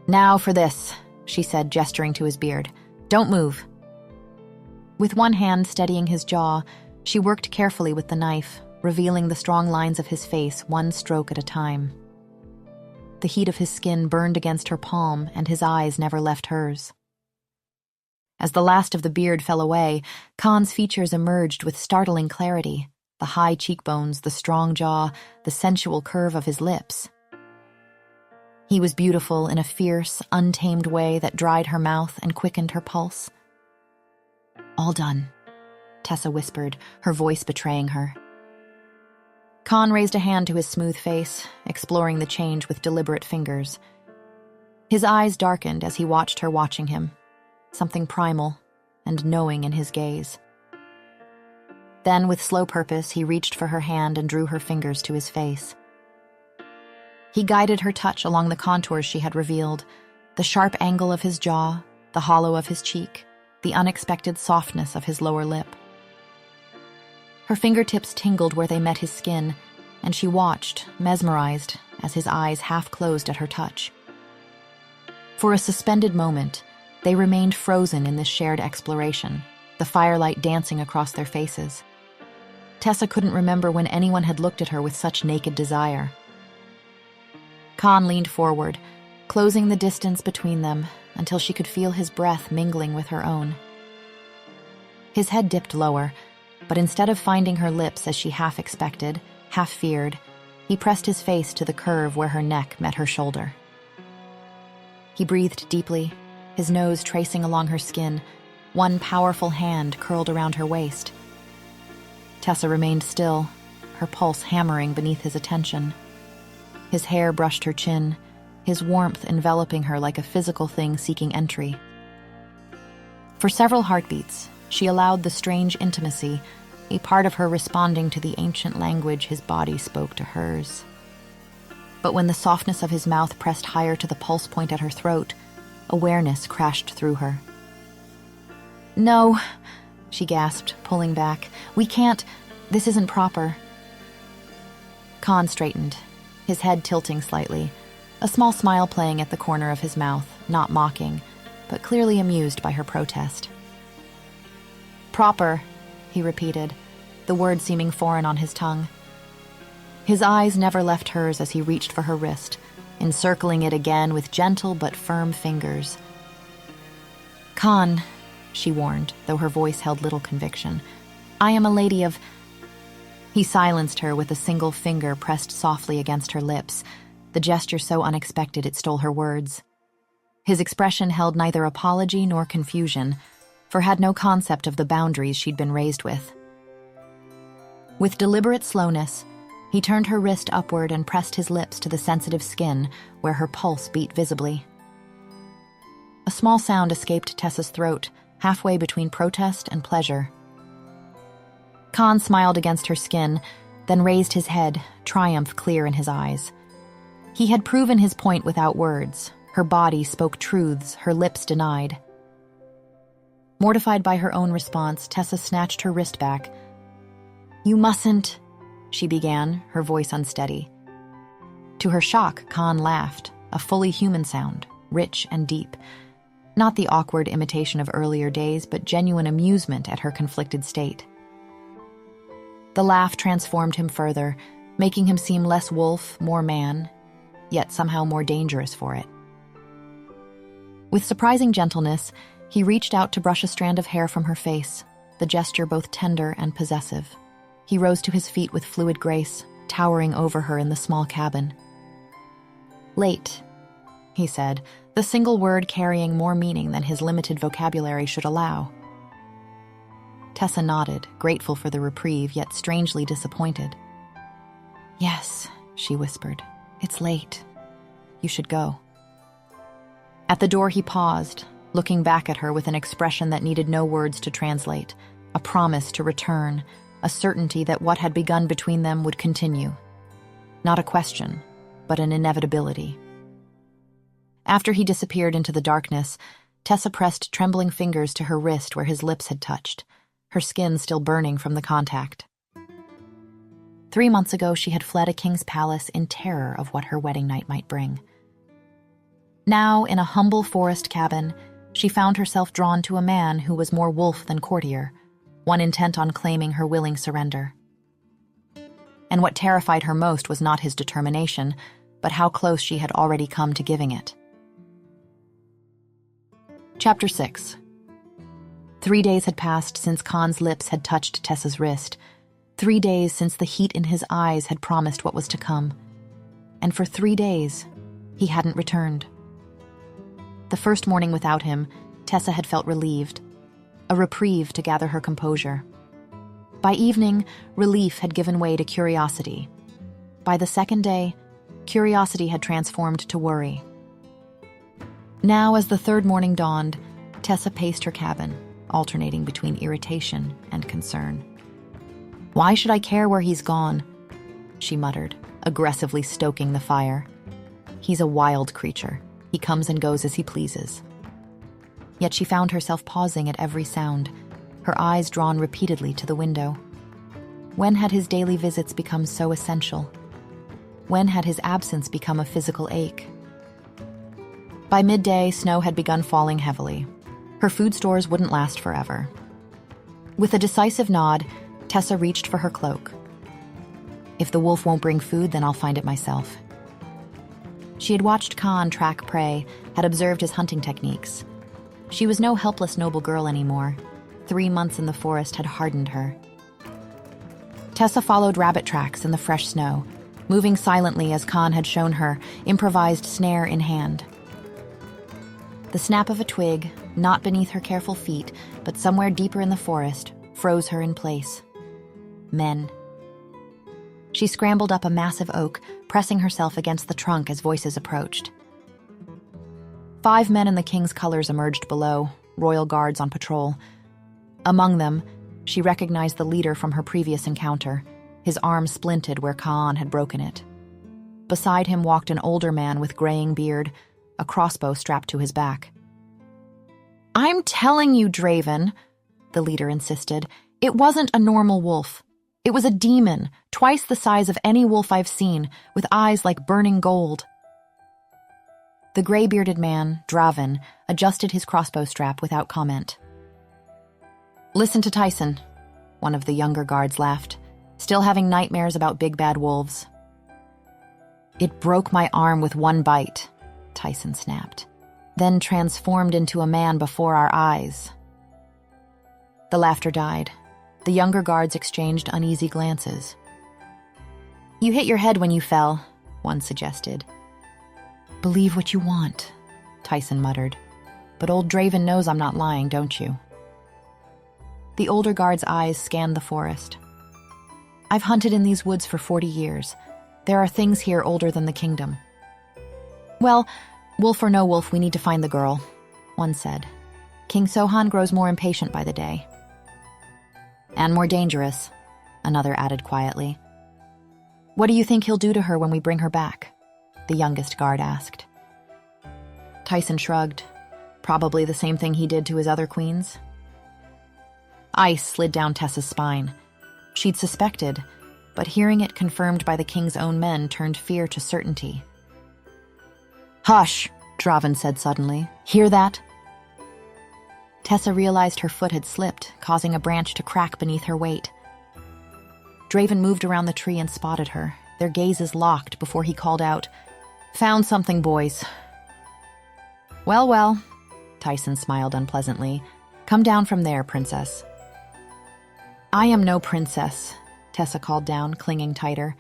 "Now for this," she said, gesturing to his beard. "Don't move." With one hand steadying his jaw, she worked carefully with the knife, revealing the strong lines of his face one stroke at a time. The heat of his skin burned against her palm, and his eyes never left hers. As the last of the beard fell away, Khan's features emerged with startling clarity, the high cheekbones, the strong jaw, the sensual curve of his lips. He was beautiful in a fierce, untamed way that dried her mouth and quickened her pulse. "All done," Tessa whispered, her voice betraying her. Khan raised a hand to his smooth face, exploring the change with deliberate fingers. His eyes darkened as he watched her watching him, something primal and knowing in his gaze. Then, with slow purpose, he reached for her hand and drew her fingers to his face. He guided her touch along the contours she had revealed, the sharp angle of his jaw, the hollow of his cheek, the unexpected softness of his lower lip. Her fingertips tingled where they met his skin, and she watched, mesmerized, as his eyes half closed at her touch. For a suspended moment, they remained frozen in this shared exploration, the firelight dancing across their faces. Tessa couldn't remember when anyone had looked at her with such naked desire. Khan leaned forward, closing the distance between them until she could feel his breath mingling with her own. His head dipped lower, but instead of finding her lips as she half expected, half feared, he pressed his face to the curve where her neck met her shoulder. He breathed deeply, his nose tracing along her skin, one powerful hand curled around her waist. Tessa remained still, her pulse hammering beneath his attention. His hair brushed her chin, his warmth enveloping her like a physical thing seeking entry. For several heartbeats, she allowed the strange intimacy, a part of her responding to the ancient language his body spoke to hers. But when the softness of his mouth pressed higher to the pulse point at her throat, awareness crashed through her. "No," she gasped, pulling back. "We can't. This isn't proper." Khan straightened, his head tilting slightly, a small smile playing at the corner of his mouth, not mocking, but clearly amused by her protest. "Proper," he repeated, the word seeming foreign on his tongue. His eyes never left hers as he reached for her wrist, encircling it again with gentle but firm fingers. "Khan," she warned, though her voice held little conviction, "I am a lady of—" He silenced her with a single finger pressed softly against her lips, the gesture so unexpected it stole her words. His expression held neither apology nor confusion, for had no concept of the boundaries she'd been raised with. With deliberate slowness, he turned her wrist upward and pressed his lips to the sensitive skin where her pulse beat visibly. A small sound escaped Tessa's throat, halfway between protest and pleasure. Khan smiled against her skin, then raised his head, triumph clear in his eyes. He had proven his point without words. Her body spoke truths her lips denied. Mortified by her own response, Tessa snatched her wrist back. "You mustn't," she began, her voice unsteady. To her shock, Khan laughed, a fully human sound, rich and deep. Not the awkward imitation of earlier days, but genuine amusement at her conflicted state. The laugh transformed him further, making him seem less wolf, more man, yet somehow more dangerous for it. With surprising gentleness, he reached out to brush a strand of hair from her face, the gesture both tender and possessive. He rose to his feet with fluid grace, towering over her in the small cabin. "Late," he said, the single word carrying more meaning than his limited vocabulary should allow. Tessa nodded, grateful for the reprieve, yet strangely disappointed. "Yes," she whispered, "it's late. You should go." At the door he paused, looking back at her with an expression that needed no words to translate, a promise to return, a certainty that what had begun between them would continue. Not a question, but an inevitability. After he disappeared into the darkness, Tessa pressed trembling fingers to her wrist where his lips had touched, her skin still burning from the contact. 3 months ago, she had fled a king's palace in terror of what her wedding night might bring. Now, in a humble forest cabin, she found herself drawn to a man who was more wolf than courtier, one intent on claiming her willing surrender. And what terrified her most was not his determination, but how close she had already come to giving it. Chapter 6. 3 days had passed since Khan's lips had touched Tessa's wrist. 3 days since the heat in his eyes had promised what was to come. And for 3 days, he hadn't returned. The first morning without him, Tessa had felt relieved, a reprieve to gather her composure. By evening, relief had given way to curiosity. By the second day, curiosity had transformed to worry. Now, as the third morning dawned, Tessa paced her cabin, alternating between irritation and concern. "Why should I care where he's gone?" she muttered, aggressively stoking the fire. "He's a wild creature. He comes and goes as he pleases." Yet she found herself pausing at every sound, her eyes drawn repeatedly to the window. When had his daily visits become so essential? When had his absence become a physical ache? By midday, snow had begun falling heavily. Her food stores wouldn't last forever. With a decisive nod, Tessa reached for her cloak. "If the wolf won't bring food, then I'll find it myself." She had watched Khan track prey, had observed his hunting techniques. She was no helpless noble girl anymore. 3 months in the forest had hardened her. Tessa followed rabbit tracks in the fresh snow, moving silently as Khan had shown her, improvised snare in hand. The snap of a twig, not beneath her careful feet, but somewhere deeper in the forest, froze her in place. Men. She scrambled up a massive oak, pressing herself against the trunk as voices approached. 5 men in the king's colors emerged below, royal guards on patrol. Among them, she recognized the leader from her previous encounter, his arm splinted where Khan had broken it. Beside him walked an older man with graying beard, a crossbow strapped to his back. "I'm telling you, Draven," the leader insisted, "it wasn't a normal wolf. It was a demon, twice the size of any wolf I've seen, with eyes like burning gold." The gray-bearded man, Draven, adjusted his crossbow strap without comment. "Listen to Tyson," one of the younger guards laughed, still having nightmares about big bad wolves. "It broke my arm with one bite," Tyson snapped, "then transformed into a man before our eyes." The laughter died. The younger guards exchanged uneasy glances. "You hit your head when you fell," one suggested. "Believe what you want," Tyson muttered. "But old Draven knows I'm not lying, don't you?" The older guard's eyes scanned the forest. "I've hunted in these woods for 40 years. There are things here older than the kingdom." "Well, wolf or no wolf, we need to find the girl," one said. "King Sohan grows more impatient by the day." "And more dangerous," another added quietly. "What do you think he'll do to her when we bring her back?" the youngest guard asked. Tyson shrugged. "Probably the same thing he did to his other queens." Ice slid down Tessa's spine. She'd suspected, but hearing it confirmed by the king's own men turned fear to certainty. "Hush," Draven said suddenly. "Hear that?" Tessa realized her foot had slipped, causing a branch to crack beneath her weight. Draven moved around the tree and spotted her, their gazes locked before he called out, "Found something, boys." "Well, well," Tyson smiled unpleasantly. "Come down from there, princess." "I am no princess," Tessa called down, clinging tighter.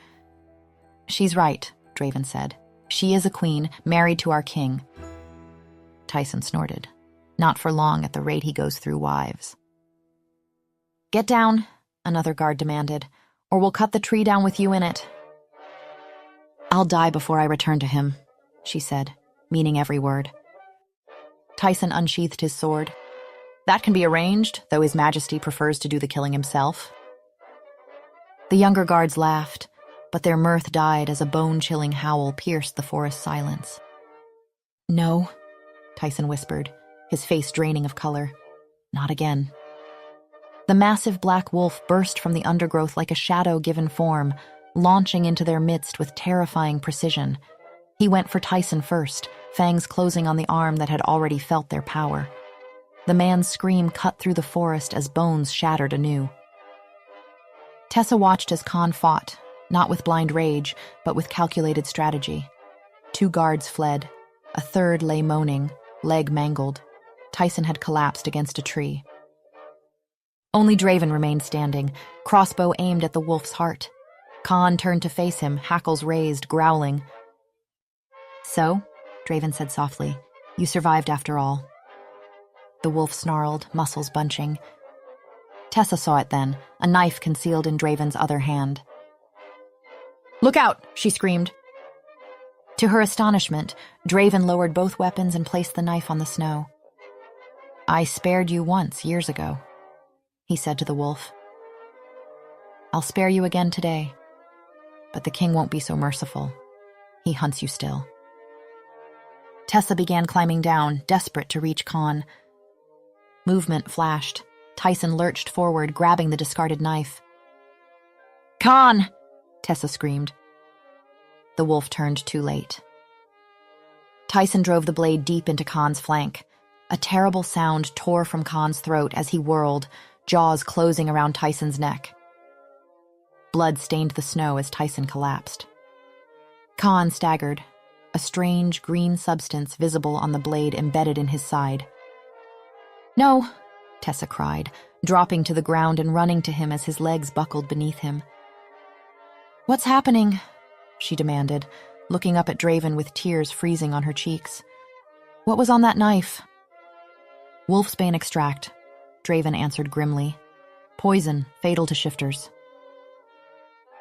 She's right, Draven said. She is a queen, married to our king. Tyson snorted. Not for long at the rate he goes through wives. Get down, another guard demanded, or we'll cut the tree down with you in it. I'll die before I return to him, she said, meaning every word. Tyson unsheathed his sword. That can be arranged, though His Majesty prefers to do the killing himself. The younger guards laughed, but their mirth died as a bone-chilling howl pierced the forest silence. No, Tyson whispered, his face draining of color. Not again. The massive black wolf burst from the undergrowth like a shadow given form, launching into their midst with terrifying precision. He went for Tyson first, fangs closing on the arm that had already felt their power. The man's scream cut through the forest as bones shattered anew. Tessa watched as Khan fought, not with blind rage, but with calculated strategy. 2 guards fled. A third lay moaning, leg mangled. Tyson had collapsed against a tree. Only Draven remained standing, crossbow aimed at the wolf's heart. Khan turned to face him, hackles raised, growling. So, Draven said softly, you survived after all. The wolf snarled, muscles bunching. Tessa saw it then, a knife concealed in Draven's other hand. Look out, she screamed. To her astonishment, Draven lowered both weapons and placed the knife on the snow. I spared you once, years ago, he said to the wolf. I'll spare you again today. But the king won't be so merciful. He hunts you still. Tessa began climbing down, desperate to reach Khan. Movement flashed. Tyson lurched forward, grabbing the discarded knife. Khan! Tessa screamed. The wolf turned too late. Tyson drove the blade deep into Khan's flank. A terrible sound tore from Khan's throat as he whirled, jaws closing around Tyson's neck. Blood stained the snow as Tyson collapsed. Khan staggered, a strange green substance visible on the blade embedded in his side. No, Tessa cried, dropping to the ground and running to him as his legs buckled beneath him. What's happening? She demanded, looking up at Draven with tears freezing on her cheeks. What was on that knife? Wolfsbane extract, Draven answered grimly. Poison, fatal to shifters.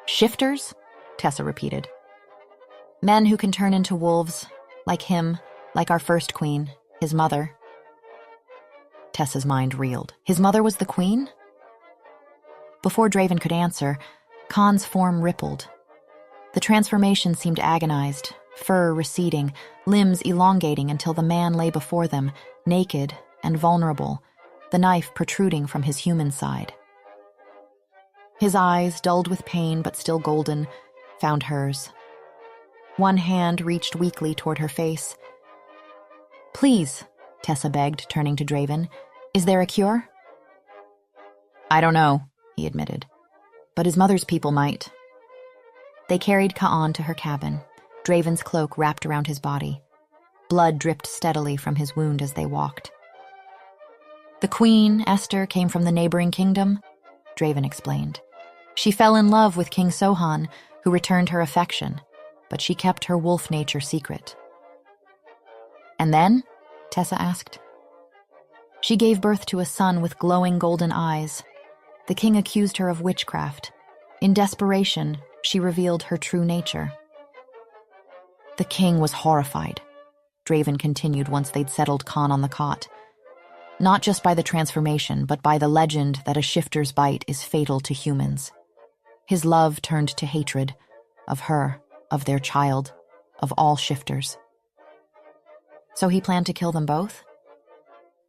Shifters? Tessa repeated. Men who can turn into wolves, like him, like our first queen, his mother. Tessa's mind reeled. His mother was the queen? Before Draven could answer, Khan's form rippled. The transformation seemed agonized, fur receding, limbs elongating until the man lay before them, naked and vulnerable, the knife protruding from his human side. His eyes, dulled with pain but still golden, found hers. One hand reached weakly toward her face. Please, Tessa begged, turning to Draven. Is there a cure? I don't know, he admitted. But his mother's people might. They carried Ka'an to her cabin, Draven's cloak wrapped around his body. Blood dripped steadily from his wound as they walked. The queen, Esther, came from the neighboring kingdom, Draven explained. She fell in love with King Sohan, who returned her affection, but she kept her wolf nature secret. And then? Tessa asked. She gave birth to a son with glowing golden eyes. The king accused her of witchcraft. In desperation, she revealed her true nature. The king was horrified, Draven continued once they'd settled Khan on the cot. Not just by the transformation, but by the legend that a shifter's bite is fatal to humans. His love turned to hatred, of her, of their child, of all shifters. So he planned to kill them both?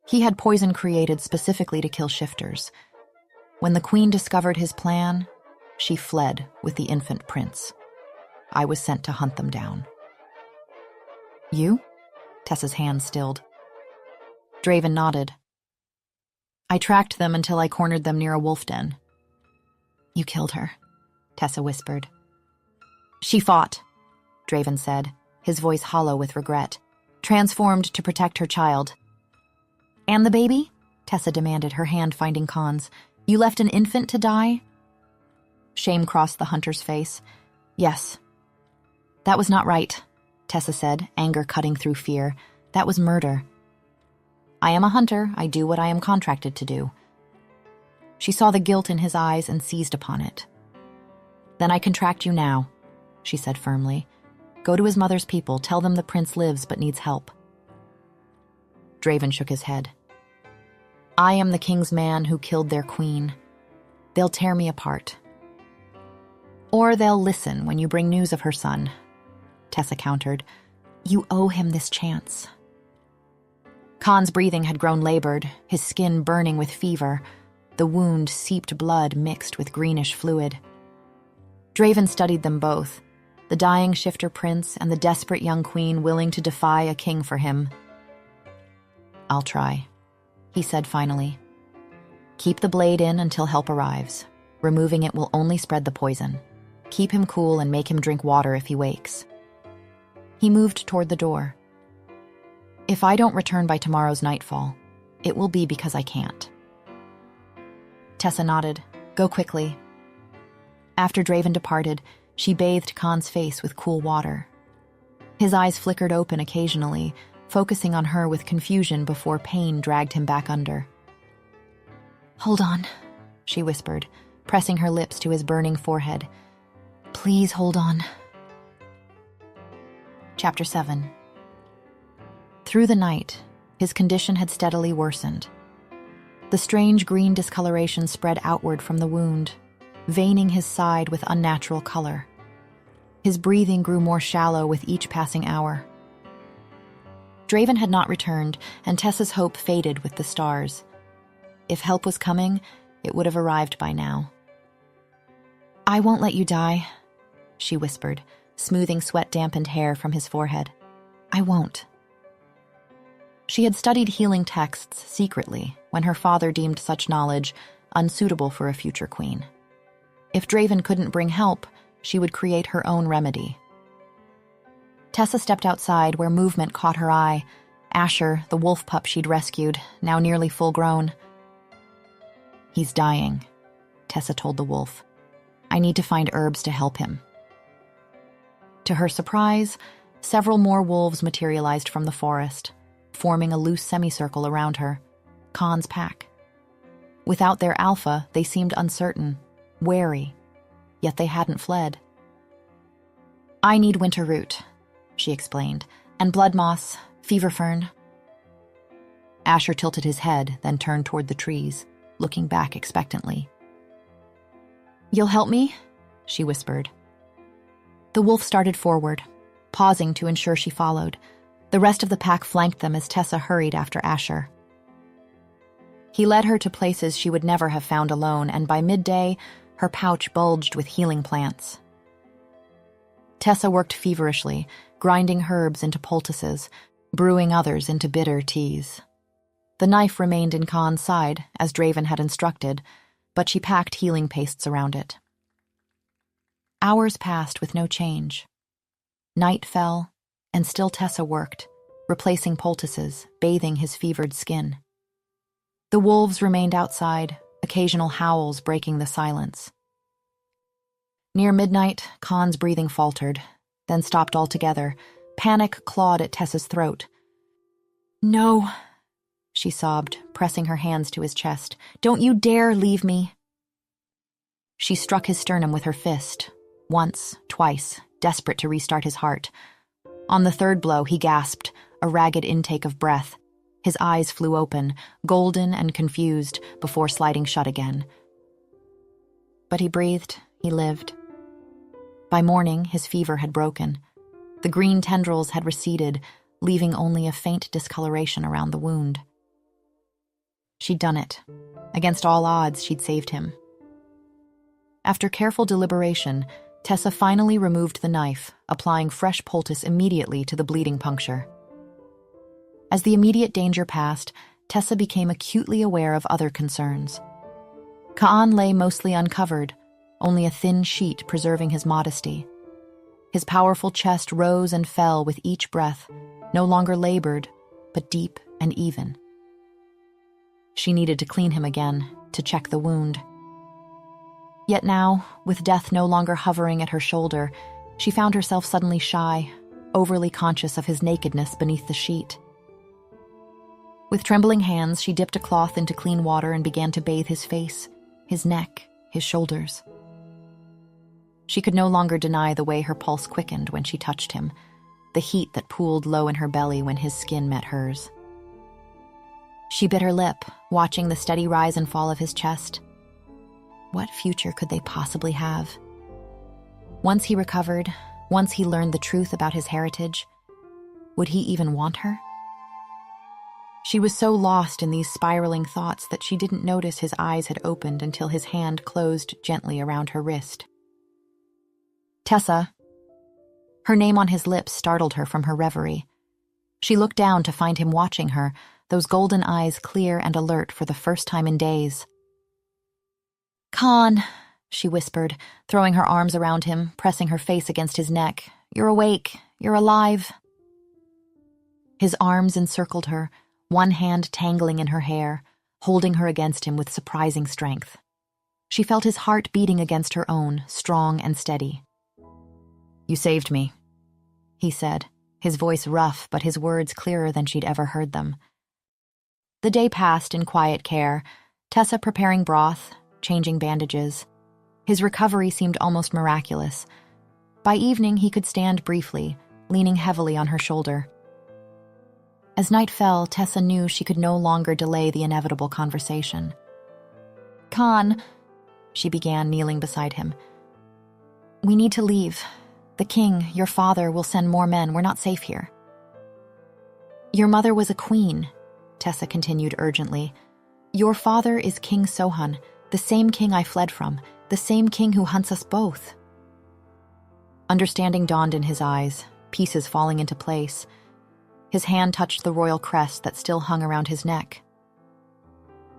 He had poison created specifically to kill shifters. When the queen discovered his plan, she fled with the infant prince. I was sent to hunt them down. You? Tessa's hand stilled. Draven nodded. I tracked them until I cornered them near a wolf den. You killed her, Tessa whispered. She fought, Draven said, his voice hollow with regret, transformed to protect her child. And the baby? Tessa demanded, her hand finding Khan's. You left an infant to die? Shame crossed the hunter's face. Yes. That was not right, Tessa said, anger cutting through fear. That was murder. I am a hunter. I do what I am contracted to do. She saw the guilt in his eyes and seized upon it. Then I contract you now, she said firmly. Go to his mother's people. Tell them the prince lives but needs help. Draven shook his head. I am the king's man who killed their queen. They'll tear me apart. Or they'll listen when you bring news of her son, Tessa countered. You owe him this chance. Khan's breathing had grown labored, his skin burning with fever. The wound seeped blood mixed with greenish fluid. Draven studied them both, the dying shifter prince and the desperate young queen willing to defy a king for him. I'll try, he said finally. Keep the blade in until help arrives. Removing it will only spread the poison. Keep him cool and make him drink water if he wakes. He moved toward the door. If I don't return by tomorrow's nightfall, it will be because I can't. Tessa nodded. Go quickly. After Draven departed, she bathed Khan's face with cool water. His eyes flickered open occasionally, focusing on her with confusion before pain dragged him back under. Hold on, she whispered, pressing her lips to his burning forehead. Please hold on. Chapter 7. Through the night, his condition had steadily worsened. The strange green discoloration spread outward from the wound, veining his side with unnatural color. His breathing grew more shallow with each passing hour. Draven had not returned, and Tessa's hope faded with the stars. If help was coming, it would have arrived by now. I won't let you die, she whispered, smoothing sweat-dampened hair from his forehead. I won't. She had studied healing texts secretly when her father deemed such knowledge unsuitable for a future queen. If Draven couldn't bring help, she would create her own remedy. Tessa stepped outside where movement caught her eye. Asher, the wolf pup she'd rescued, now nearly full-grown. He's dying, Tessa told the wolf. I need to find herbs to help him. To her surprise, several more wolves materialized from the forest, forming a loose semicircle around her, Khan's pack. Without their alpha, they seemed uncertain, wary, yet they hadn't fled. I need winter root, she explained, and blood moss, fever fern. Asher tilted his head, then turned toward the trees, looking back expectantly. You'll help me? She whispered. The wolf started forward, pausing to ensure she followed. The rest of the pack flanked them as Tessa hurried after Asher. He led her to places she would never have found alone, and by midday, her pouch bulged with healing plants. Tessa worked feverishly, grinding herbs into poultices, brewing others into bitter teas. The knife remained in Khan's side, as Draven had instructed, but she packed healing pastes around it. Hours passed with no change. Night fell, and still Tessa worked, replacing poultices, bathing his fevered skin. The wolves remained outside, occasional howls breaking the silence. Near midnight, Khan's breathing faltered, then stopped altogether. Panic clawed at Tessa's throat. No, she sobbed, pressing her hands to his chest. Don't you dare leave me. She struck his sternum with her fist, once, twice, desperate to restart his heart. On the third blow, he gasped, a ragged intake of breath. His eyes flew open, golden and confused, before sliding shut again. But he breathed, he lived. By morning, his fever had broken. The green tendrils had receded, leaving only a faint discoloration around the wound. She'd done it. Against all odds, she'd saved him. After careful deliberation, Tessa finally removed the knife, applying fresh poultice immediately to the bleeding puncture. As the immediate danger passed, Tessa became acutely aware of other concerns. Khan lay mostly uncovered, only a thin sheet preserving his modesty. His powerful chest rose and fell with each breath, no longer labored, but deep and even. She needed to clean him again, to check the wound. Yet now, with death no longer hovering at her shoulder, she found herself suddenly shy, overly conscious of his nakedness beneath the sheet. With trembling hands, she dipped a cloth into clean water and began to bathe his face, his neck, his shoulders. She could no longer deny the way her pulse quickened when she touched him, the heat that pooled low in her belly when his skin met hers. She bit her lip, watching the steady rise and fall of his chest. What future could they possibly have? Once he recovered, once he learned the truth about his heritage, would he even want her? She was so lost in these spiraling thoughts that she didn't notice his eyes had opened until his hand closed gently around her wrist. Tessa. Her name on his lips startled her from her reverie. She looked down to find him watching her, those golden eyes clear and alert for the first time in days. "Khan," she whispered, throwing her arms around him, pressing her face against his neck. "You're awake. You're alive." His arms encircled her, one hand tangling in her hair, holding her against him with surprising strength. She felt his heart beating against her own, strong and steady. "You saved me," he said, his voice rough but his words clearer than she'd ever heard them. The day passed in quiet care, Tessa preparing broth, changing bandages. His recovery seemed almost miraculous. By evening, he could stand briefly, leaning heavily on her shoulder. As night fell, Tessa knew she could no longer delay the inevitable conversation. "Khan," she began, kneeling beside him. "We need to leave. The king, your father, will send more men. We're not safe here." "Your mother was a queen," Tessa continued urgently. "Your father is King Sohan, the same king I fled from, the same king who hunts us both." Understanding dawned in his eyes, pieces falling into place. His hand touched the royal crest that still hung around his neck.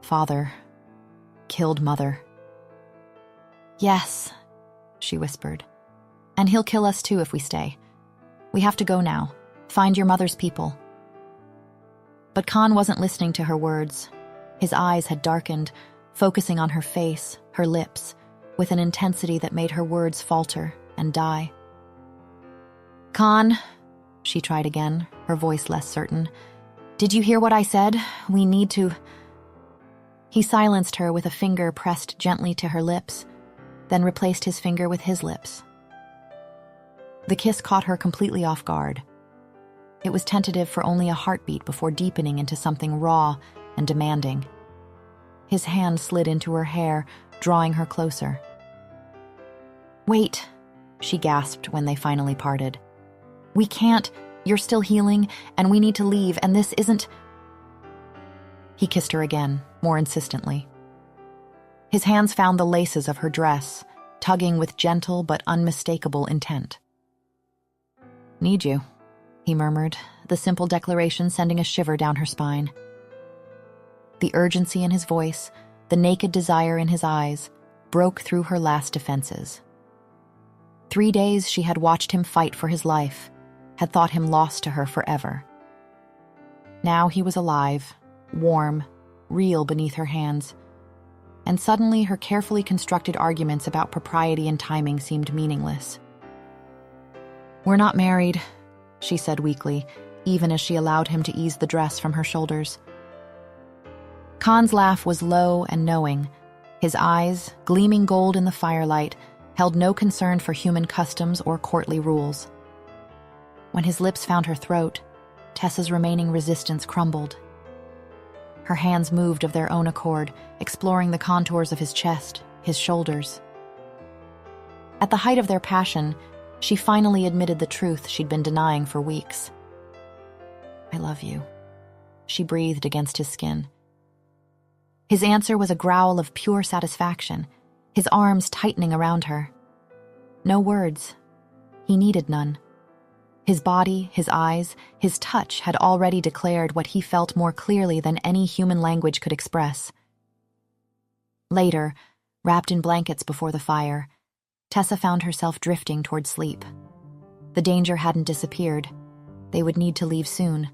"Father killed mother." "Yes," she whispered. "And he'll kill us too if we stay. We have to go now. Find your mother's people." But Khan wasn't listening to her words. His eyes had darkened, focusing on her face, her lips, with an intensity that made her words falter and die. "Khan," she tried again, her voice less certain. "Did you hear what I said? We need to—" He silenced her with a finger pressed gently to her lips, then replaced his finger with his lips. The kiss caught her completely off guard. It was tentative for only a heartbeat before deepening into something raw and demanding. His hand slid into her hair, drawing her closer. "Wait," she gasped when they finally parted. "We can't. You're still healing, and we need to leave, and this isn't—" He kissed her again, more insistently. His hands found the laces of her dress, tugging with gentle but unmistakable intent. "Need you," he murmured, the simple declaration sending a shiver down her spine. The urgency in his voice, the naked desire in his eyes, broke through her last defenses. 3 days she had watched him fight for his life, had thought him lost to her forever. Now he was alive, warm, real beneath her hands, and suddenly her carefully constructed arguments about propriety and timing seemed meaningless. "We're not married," she said weakly, even as she allowed him to ease the dress from her shoulders. Khan's laugh was low and knowing. His eyes, gleaming gold in the firelight, held no concern for human customs or courtly rules. When his lips found her throat, Tessa's remaining resistance crumbled. Her hands moved of their own accord, exploring the contours of his chest, his shoulders. At the height of their passion, she finally admitted the truth she'd been denying for weeks. "I love you," she breathed against his skin. His answer was a growl of pure satisfaction, his arms tightening around her. No words. He needed none. His body, his eyes, his touch had already declared what he felt more clearly than any human language could express. Later, wrapped in blankets before the fire, Tessa found herself drifting toward sleep. The danger hadn't disappeared. They would need to leave soon.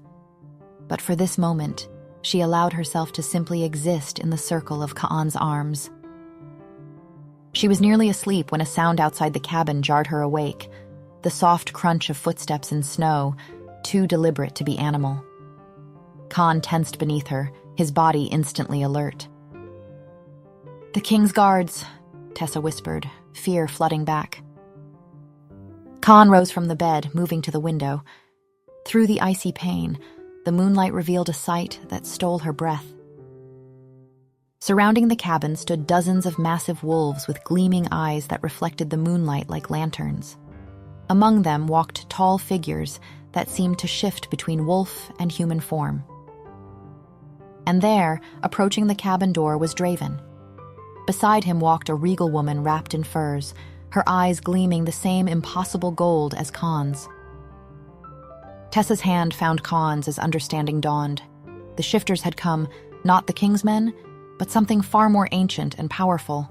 But for this moment, she allowed herself to simply exist in the circle of Khan's arms. She was nearly asleep when a sound outside the cabin jarred her awake, the soft crunch of footsteps in snow, too deliberate to be animal. Khan tensed beneath her, his body instantly alert. "The King's Guards," Tessa whispered, fear flooding back. Khan rose from the bed, moving to the window. Through the icy pane, the moonlight revealed a sight that stole her breath. Surrounding the cabin stood dozens of massive wolves with gleaming eyes that reflected the moonlight like lanterns. Among them walked tall figures that seemed to shift between wolf and human form. And there, approaching the cabin door, was Draven. Beside him walked a regal woman wrapped in furs, her eyes gleaming the same impossible gold as Khan's. Tessa's hand found Khan's as understanding dawned. The shifters had come, not the King's men, but something far more ancient and powerful.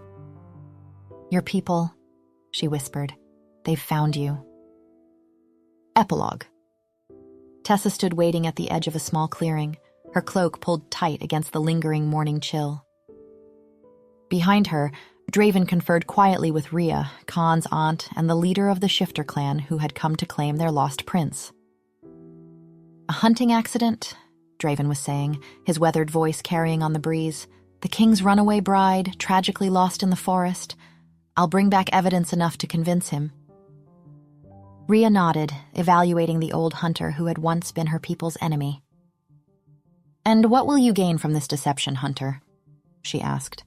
"Your people," she whispered. "They've found you." Epilogue. Tessa stood waiting at the edge of a small clearing, her cloak pulled tight against the lingering morning chill. Behind her, Draven conferred quietly with Rhea, Khan's aunt, and the leader of the Shifter clan who had come to claim their lost prince. "A hunting accident," Draven was saying, his weathered voice carrying on the breeze. "The king's runaway bride, tragically lost in the forest. I'll bring back evidence enough to convince him." Rhea nodded, evaluating the old hunter who had once been her people's enemy. "And what will you gain from this deception, Hunter?" she asked.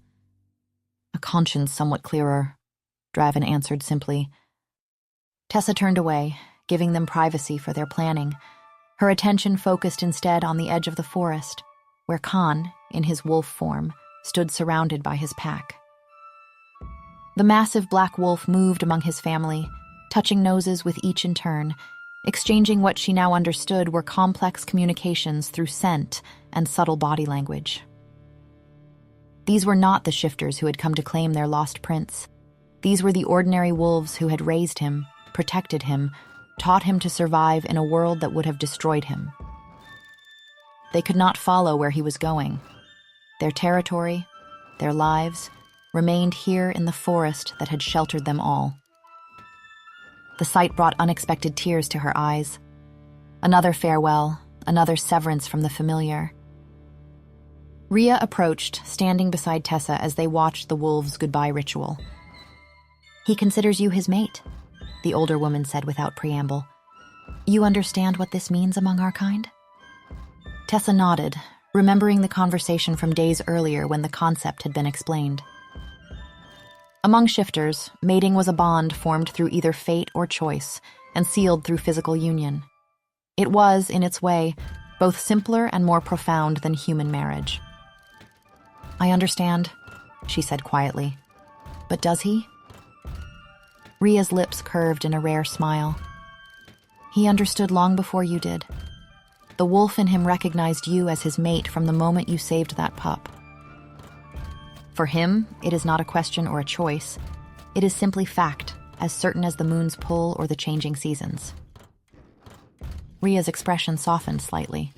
"A conscience somewhat clearer," Draven answered simply. Tessa turned away, giving them privacy for their planning. Her attention focused instead on the edge of the forest, where Khan, in his wolf form, stood surrounded by his pack. The massive black wolf moved among his family, touching noses with each in turn, exchanging what she now understood were complex communications through scent and subtle body language. These were not the shifters who had come to claim their lost prince. These were the ordinary wolves who had raised him, protected him, taught him to survive in a world that would have destroyed him. They could not follow where he was going. Their territory, their lives, remained here in the forest that had sheltered them all. The sight brought unexpected tears to her eyes. Another farewell, another severance from the familiar. Rhea approached, standing beside Tessa as they watched the wolves' goodbye ritual. "He considers you his mate," the older woman said without preamble. "You understand what this means among our kind?" Tessa nodded, remembering the conversation from days earlier when the concept had been explained. Among shifters, mating was a bond formed through either fate or choice, and sealed through physical union. It was, in its way, both simpler and more profound than human marriage. "I understand," she said quietly. "But does he?" Rhea's lips curved in a rare smile. "He understood long before you did. The wolf in him recognized you as his mate from the moment you saved that pup. For him, it is not a question or a choice. It is simply fact, as certain as the moon's pull or the changing seasons." Rhea's expression softened slightly.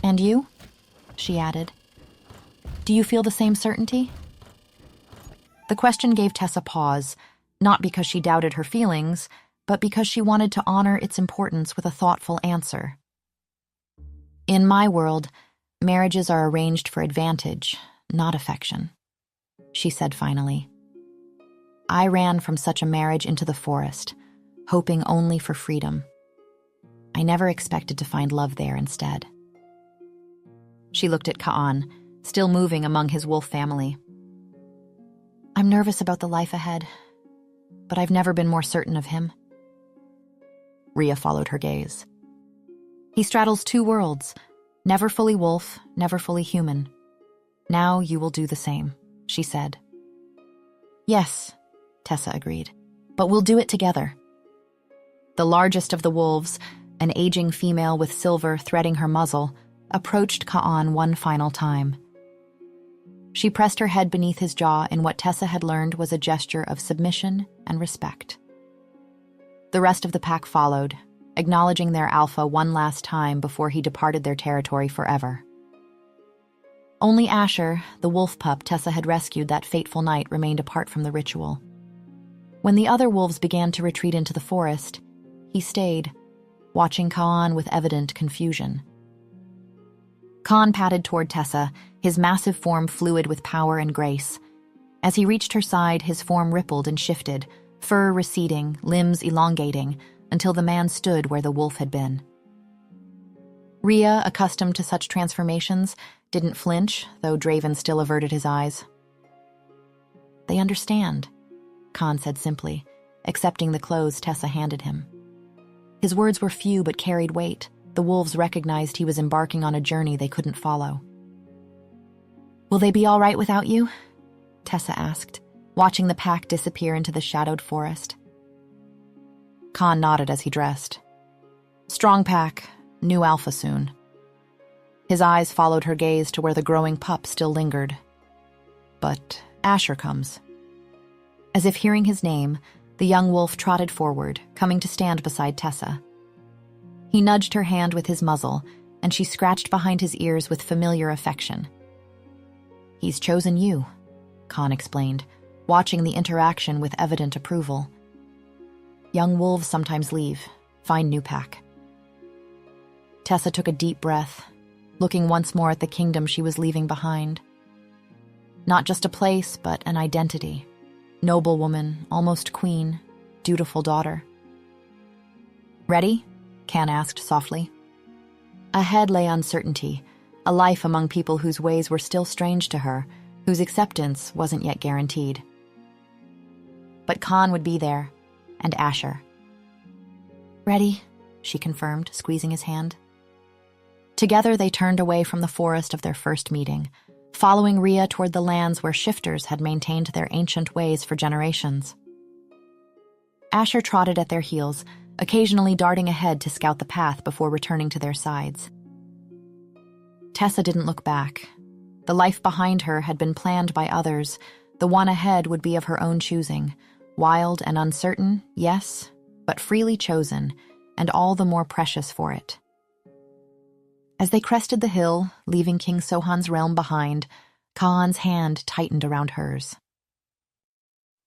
"And you?" she added. "Do you feel the same certainty?" The question gave Tessa pause, not because she doubted her feelings, but because she wanted to honor its importance with a thoughtful answer. "In my world, marriages are arranged for advantage, not affection," she said finally. "I ran from such a marriage into the forest, hoping only for freedom. I never expected to find love there instead." She looked at Ka'an, still moving among his wolf family. "I'm nervous about the life ahead, but I've never been more certain of him." Rhea followed her gaze. "He straddles two worlds, never fully wolf, never fully human. Now you will do the same," she said. "Yes," Tessa agreed, "but we'll do it together." The largest of the wolves, an aging female with silver threading her muzzle, approached Ka'an one final time. She pressed her head beneath his jaw in what Tessa had learned was a gesture of submission and respect. The rest of the pack followed, acknowledging their alpha one last time before he departed their territory forever. Only Asher, the wolf pup Tessa had rescued that fateful night, remained apart from the ritual. When the other wolves began to retreat into the forest, he stayed, watching Kaan with evident confusion. Kaan padded toward Tessa, his massive form fluid with power and grace. As he reached her side, his form rippled and shifted, fur receding, limbs elongating, until the man stood where the wolf had been. Rhea, accustomed to such transformations, didn't flinch, though Draven still averted his eyes. "They understand," Kaan said simply, accepting the clothes Tessa handed him. His words were few but carried weight. The wolves recognized he was embarking on a journey they couldn't follow. "Will they be all right without you?" Tessa asked, watching the pack disappear into the shadowed forest. Kaan nodded as he dressed. "Strong pack, new alpha soon." His eyes followed her gaze to where the growing pup still lingered. "But Asher comes." As if hearing his name, the young wolf trotted forward, coming to stand beside Tessa. He nudged her hand with his muzzle, and she scratched behind his ears with familiar affection. "He's chosen you," Kaan explained, watching the interaction with evident approval. "Young wolves sometimes leave, find new pack." Tessa took a deep breath, looking once more at the kingdom she was leaving behind. Not just a place, but an identity. Noble woman, almost queen, dutiful daughter. "Ready?" Kaan asked softly. Ahead lay uncertainty, a life among people whose ways were still strange to her, whose acceptance wasn't yet guaranteed. But Kaan would be there, and Asher. "Ready," she confirmed, squeezing his hand. Together they turned away from the forest of their first meeting, following Rhea toward the lands where shifters had maintained their ancient ways for generations. Asher trotted at their heels, occasionally darting ahead to scout the path before returning to their sides. Tessa didn't look back. The life behind her had been planned by others. The one ahead would be of her own choosing, wild and uncertain, yes, but freely chosen, and all the more precious for it. As they crested the hill, leaving King Sohan's realm behind, Kaan's hand tightened around hers.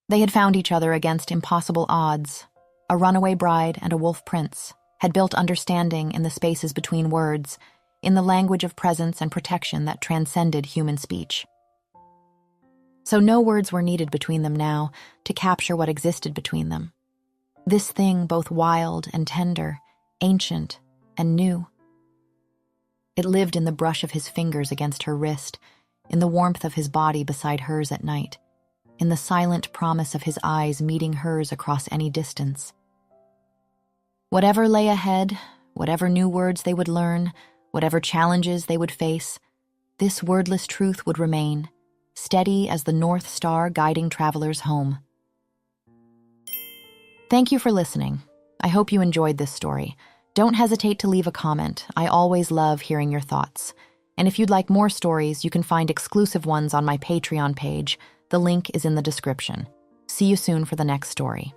They had found each other against impossible odds. A runaway bride and a wolf prince had built understanding in the spaces between words, in the language of presence and protection that transcended human speech. So no words were needed between them now to capture what existed between them. This thing both wild and tender, ancient and new. It lived in the brush of his fingers against her wrist, in the warmth of his body beside hers at night, in the silent promise of his eyes meeting hers across any distance. Whatever lay ahead, whatever new words they would learn, whatever challenges they would face, this wordless truth would remain, steady as the North Star guiding travelers home. Thank you for listening. I hope you enjoyed this story. Don't hesitate to leave a comment. I always love hearing your thoughts. And if you'd like more stories, you can find exclusive ones on my Patreon page. The link is in the description. See you soon for the next story.